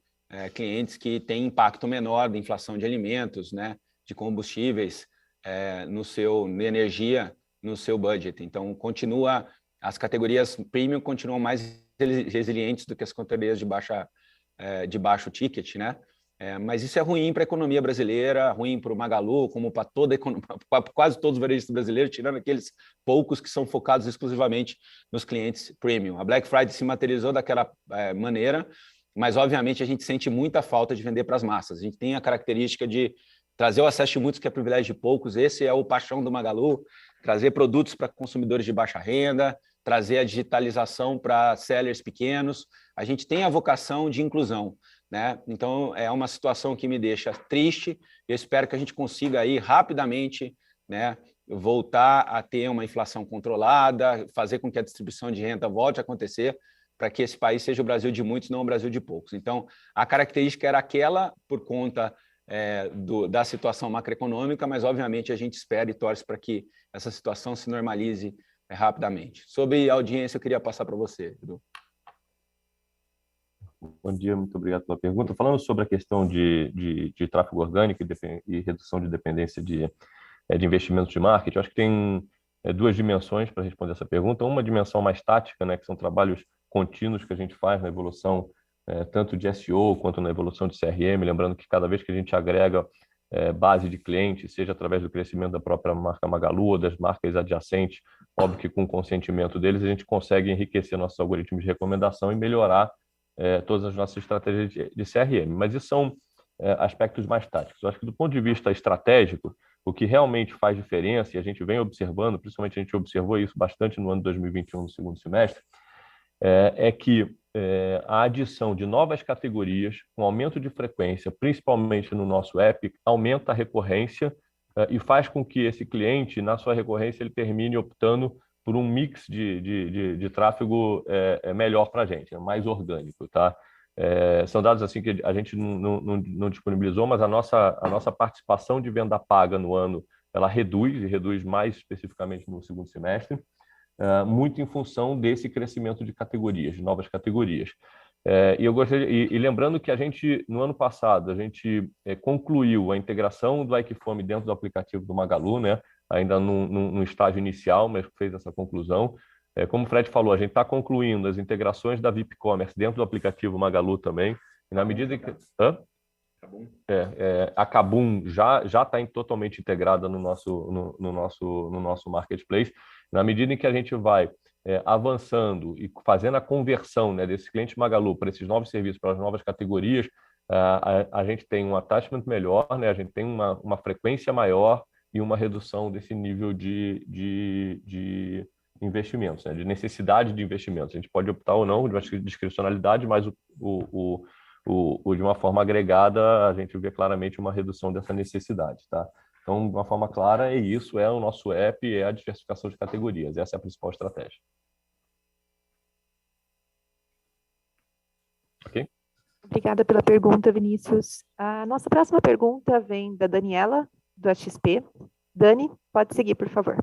clientes que tem impacto menor da inflação de alimentos, né, de combustíveis, na energia, no seu budget. Então, as categorias premium continuam mais resilientes do que as categorias de baixo ticket, né? Mas isso é ruim para a economia brasileira, ruim para o Magalu, como para quase todos os varejistas brasileiros, tirando aqueles poucos que são focados exclusivamente nos clientes premium. A Black Friday se materializou daquela maneira, mas, obviamente, a gente sente muita falta de vender para as massas. A gente tem a característica de trazer o acesso de muitos, que é privilégio de poucos. Esse é o paixão do Magalu, trazer produtos para consumidores de baixa renda, trazer a digitalização para sellers pequenos. A gente tem a vocação de inclusão, né? Então, é uma situação que me deixa triste. Eu espero que a gente consiga aí rapidamente, né, voltar a ter uma inflação controlada, fazer com que a distribuição de renda volte a acontecer, para que esse país seja o Brasil de muitos, não o Brasil de poucos. Então, a característica era aquela por conta da situação macroeconômica, mas, obviamente, a gente espera e torce para que essa situação se normalize rapidamente. Sobre a audiência, eu queria passar para você, Edu. Bom dia, muito obrigado pela pergunta. Falando sobre a questão de tráfego orgânico e redução de dependência de investimentos de marketing, eu acho que tem duas dimensões para responder essa pergunta. Uma dimensão mais tática, né, que são trabalhos contínuos que a gente faz na evolução tanto de SEO quanto na evolução de CRM, lembrando que cada vez que a gente agrega base de clientes, seja através do crescimento da própria marca Magalu ou das marcas adjacentes, óbvio que com o consentimento deles a gente consegue enriquecer nossos algoritmos de recomendação e melhorar todas as nossas estratégias de CRM. Mas isso são aspectos mais táticos. Eu acho que do ponto de vista estratégico, o que realmente faz diferença, e a gente vem observando, principalmente a gente observou isso bastante no ano de 2021, no segundo semestre, é que a adição de novas categorias, com aumento de frequência, principalmente no nosso app, aumenta a recorrência e faz com que esse cliente, na sua recorrência, ele termine optando por um mix de tráfego melhor para a gente, mais orgânico, tá? São dados assim que a gente não disponibilizou, mas a nossa participação de venda paga no ano, ela reduz mais especificamente no segundo semestre, muito em função desse crescimento de categorias, de novas categorias. E lembrando que a gente, no ano passado, a gente concluiu a integração do Aikifome dentro do aplicativo do Magalu, né? Ainda num estágio inicial, mas fez essa conclusão. Como o Fred falou, a gente está concluindo as integrações da VIP Commerce dentro do aplicativo Magalu também. E na medida que... a Kabum já está totalmente integrada no nosso marketplace. Na medida em que a gente vai avançando e fazendo a conversão, né, desse cliente Magalu para esses novos serviços, para as novas categorias, a gente tem um attachment melhor, né, a gente tem uma frequência maior e uma redução desse nível de investimentos, né, de necessidade de investimentos. A gente pode optar ou não de uma discricionalidade, mas de uma forma agregada, a gente vê claramente uma redução dessa necessidade, tá? Então, de uma forma clara, isso é o nosso app, é a diversificação de categorias. Essa é a principal estratégia. Ok? Obrigada pela pergunta, Vinícius. A nossa próxima pergunta vem da Daniela, do XP. Dani, pode seguir, por favor.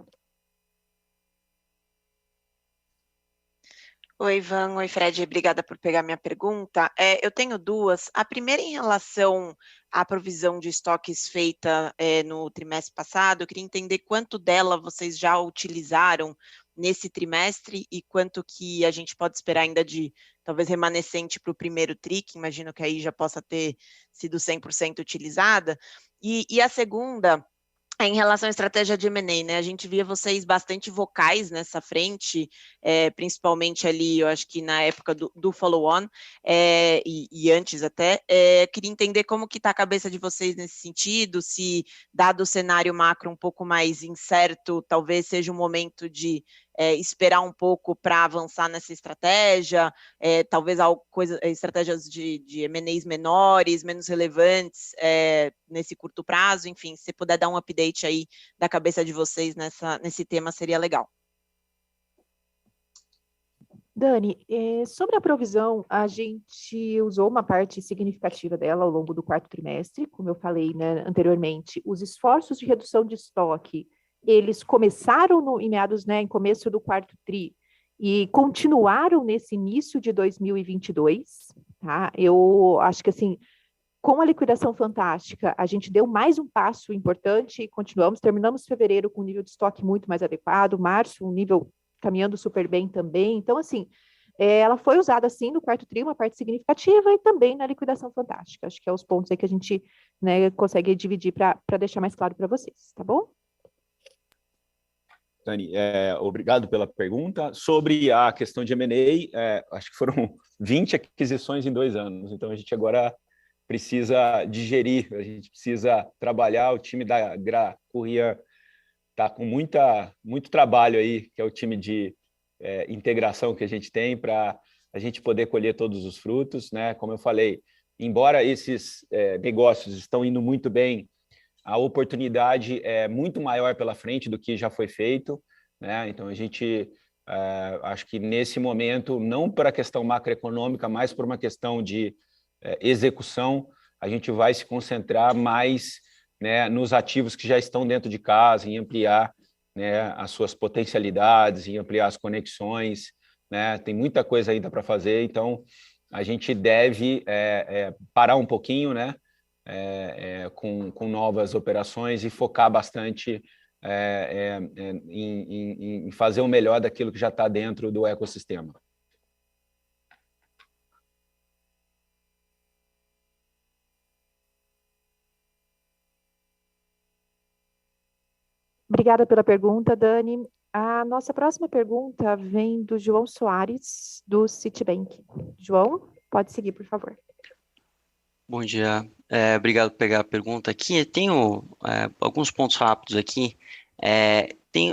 Oi, Ivan. Oi, Fred. Obrigada por pegar minha pergunta. Eu tenho duas. A primeira em relação à provisão de estoques feita no trimestre passado. Eu queria entender quanto dela vocês já utilizaram nesse trimestre e quanto que a gente pode esperar ainda de talvez remanescente para o primeiro TRI, que imagino que aí já possa ter sido 100% utilizada. E a segunda em relação à estratégia de M&A, né? A gente via vocês bastante vocais nessa frente, principalmente ali, eu acho que na época do follow-on, e antes até. Queria entender como que está a cabeça de vocês nesse sentido, se, dado o cenário macro um pouco mais incerto, talvez seja um momento de esperar um pouco para avançar nessa estratégia, talvez estratégias de M&As menores, menos relevantes nesse curto prazo, enfim, se puder dar um update aí da cabeça de vocês nesse tema, seria legal. Dani, sobre a provisão, a gente usou uma parte significativa dela ao longo do quarto trimestre, como eu falei, né, anteriormente, os esforços de redução de estoque, eles começaram em começo do quarto TRI e continuaram nesse início de 2022, tá? Eu acho que, assim, com a liquidação fantástica, a gente deu mais um passo importante e terminamos fevereiro com um nível de estoque muito mais adequado, março um nível caminhando super bem também. Então, assim, ela foi usada, sim, no quarto TRI, uma parte significativa, e também na liquidação fantástica. Acho que é os pontos aí que a gente, né, consegue dividir para deixar mais claro para vocês, tá bom? Dani, obrigado pela pergunta. Sobre a questão de M&A, acho que foram 20 aquisições em 2 anos, então a gente agora precisa digerir, a gente precisa trabalhar, o time da Gra Courier está com muito trabalho aí, que é o time de integração que a gente tem para a gente poder colher todos os frutos, né? Como eu falei, embora esses negócios estão indo muito bem, a oportunidade é muito maior pela frente do que já foi feito, né? Então, a gente, acho que nesse momento, não por a questão macroeconômica, mas por uma questão de execução, a gente vai se concentrar mais, né, nos ativos que já estão dentro de casa, em ampliar, né, as suas potencialidades, em ampliar as conexões, né? Tem muita coisa ainda para fazer, então a gente deve parar um pouquinho, né? Com novas operações e focar bastante em fazer o melhor daquilo que já está dentro do ecossistema. Obrigada pela pergunta, Dani. A nossa próxima pergunta vem do João Soares, do Citibank. João, pode seguir, por favor. Bom dia, obrigado por pegar a pergunta aqui. Tenho alguns pontos rápidos aqui.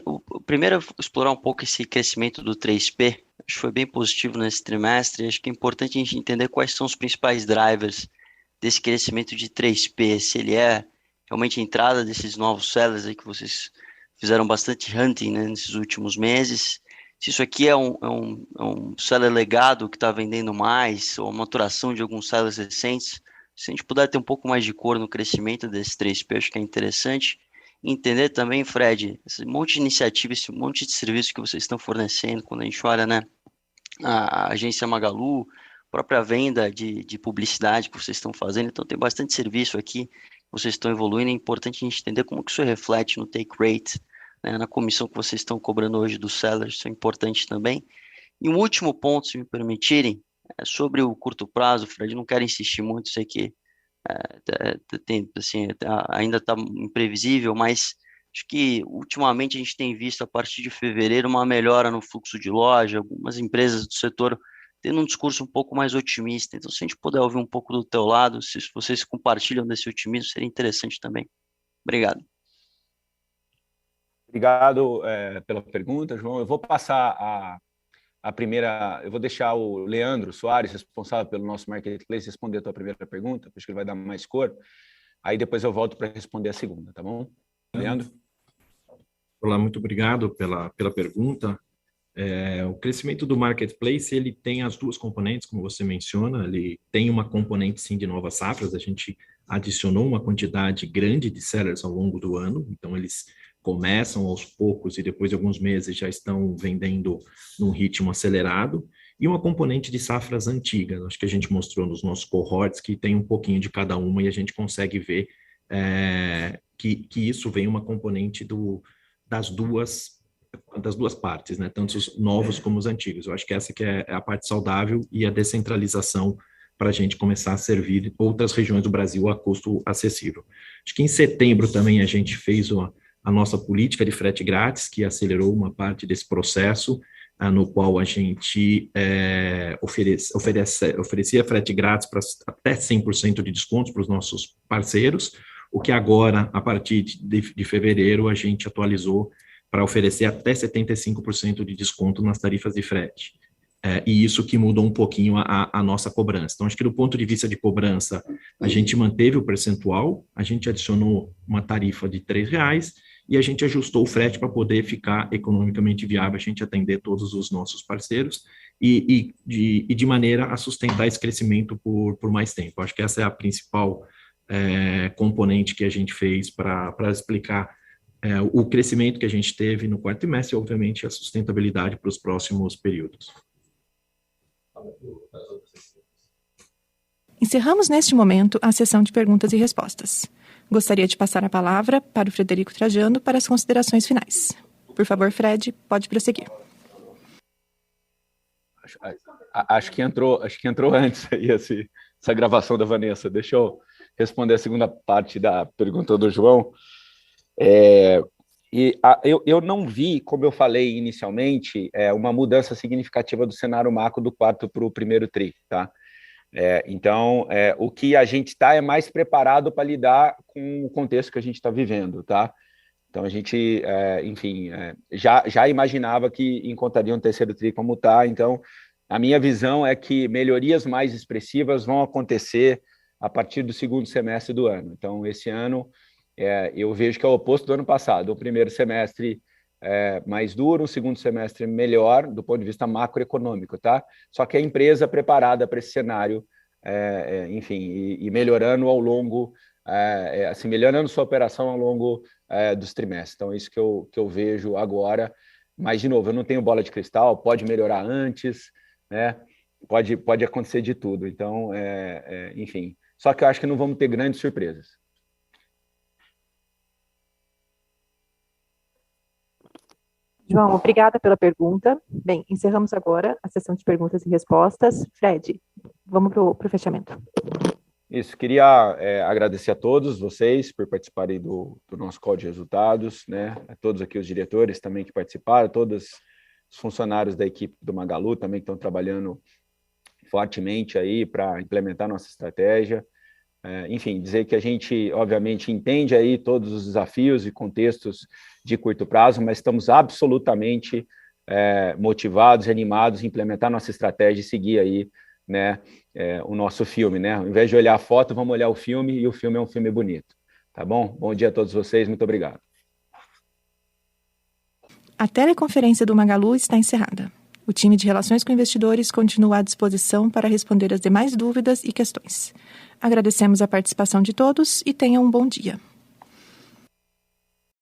O primeiro é explorar um pouco esse crescimento do 3P. Acho que foi bem positivo nesse trimestre. Acho que é importante a gente entender quais são os principais drivers desse crescimento de 3P. Se ele é realmente a entrada desses novos sellers aí que vocês fizeram bastante hunting, né, nesses últimos meses. Se isso aqui é um seller legado que está vendendo mais, ou a maturação de alguns sellers recentes. Se a gente puder ter um pouco mais de cor no crescimento desses 3P, acho que é interessante. Entender também, Fred, esse monte de iniciativa, esse monte de serviço que vocês estão fornecendo, quando a gente olha, né, a agência Magalu, própria venda de publicidade que vocês estão fazendo, então tem bastante serviço aqui que vocês estão evoluindo. É importante a gente entender como que isso reflete no take rate, né, na comissão que vocês estão cobrando hoje dos sellers, isso é importante também. E um último ponto, se me permitirem, sobre o curto prazo, Fred, não quero insistir muito, sei que ainda está imprevisível, mas acho que ultimamente a gente tem visto a partir de fevereiro uma melhora no fluxo de loja, algumas empresas do setor tendo um discurso um pouco mais otimista. Então, se a gente puder ouvir um pouco do teu lado, se vocês compartilham desse otimismo, seria interessante também. Obrigado. Obrigado pela pergunta, João. Eu vou passar a primeira, eu vou deixar o Leandro Soares, responsável pelo nosso marketplace, responder a tua primeira pergunta, acho que ele vai dar mais cor. Aí depois eu volto para responder a segunda, tá bom? Leandro? Olá, muito obrigado pela pergunta. O crescimento do marketplace, ele tem as duas componentes, como você menciona, ele tem uma componente, sim, de novas safras. A gente adicionou uma quantidade grande de sellers ao longo do ano, então eles começam aos poucos e depois de alguns meses já estão vendendo num ritmo acelerado, e uma componente de safras antigas. Acho que a gente mostrou nos nossos cohorts que tem um pouquinho de cada uma e a gente consegue ver que isso vem uma componente das duas das duas partes, né? Tanto os novos como os antigos. Eu acho que essa que é a parte saudável e a descentralização para a gente começar a servir outras regiões do Brasil a custo acessível. Acho que em setembro também a gente fez a nossa política de frete grátis, que acelerou uma parte desse processo, no qual a gente oferecia frete grátis para até 100% de descontos para os nossos parceiros, o que agora, a partir de fevereiro, a gente atualizou para oferecer até 75% de desconto nas tarifas de frete. E isso que mudou um pouquinho a nossa cobrança. Então, acho que do ponto de vista de cobrança, a gente manteve o percentual, a gente adicionou uma tarifa de R$3 e a gente ajustou o frete para poder ficar economicamente viável, a gente atender todos os nossos parceiros e de maneira a sustentar esse crescimento por mais tempo. Acho que essa é a principal componente que a gente fez para explicar o crescimento que a gente teve no quarto trimestre e, obviamente, a sustentabilidade para os próximos períodos. Encerramos neste momento a sessão de perguntas e respostas. Gostaria de passar a palavra para o Frederico Trajano para as considerações finais. Por favor, Fred, pode prosseguir. Acho que entrou antes aí essa gravação da Vanessa. Deixa eu responder a segunda parte da pergunta do João. Eu não vi, como eu falei inicialmente, uma mudança significativa do cenário macro do quarto para o primeiro tri, tá? Então, o que a gente está é mais preparado para lidar com o contexto que a gente está vivendo, tá? Então, a gente, já imaginava que encontraria um terceiro tri como está. Então, a minha visão é que melhorias mais expressivas vão acontecer a partir do segundo semestre do ano. Então, esse ano, eu vejo que é o oposto do ano passado. O primeiro semestre mais duro, o segundo semestre melhor do ponto de vista macroeconômico, tá? Só que a empresa preparada para esse cenário, e melhorando ao longo, melhorando sua operação ao longo dos trimestres. Então, isso que eu vejo agora. Mas, de novo, eu não tenho bola de cristal, pode melhorar antes, né? Pode acontecer de tudo. Então, só que eu acho que não vamos ter grandes surpresas. João, obrigada pela pergunta. Bem, encerramos agora a sessão de perguntas e respostas. Fred, vamos para o fechamento. Isso, queria agradecer a todos vocês por participarem do nosso call de resultados, né? A todos aqui os diretores também que participaram, todos os funcionários da equipe do Magalu também que estão trabalhando fortemente aí para implementar nossa estratégia. Dizer que a gente, obviamente, entende aí todos os desafios e contextos de curto prazo, mas estamos absolutamente motivados e animados em implementar nossa estratégia e seguir aí, né, o nosso filme, né? Ao invés de olhar a foto, vamos olhar o filme, e o filme é um filme bonito. Tá bom? Bom dia a todos vocês, muito obrigado. A teleconferência do Magalu está encerrada. O time de Relações com Investidores continua à disposição para responder as demais dúvidas e questões. Agradecemos a participação de todos e tenham um bom dia.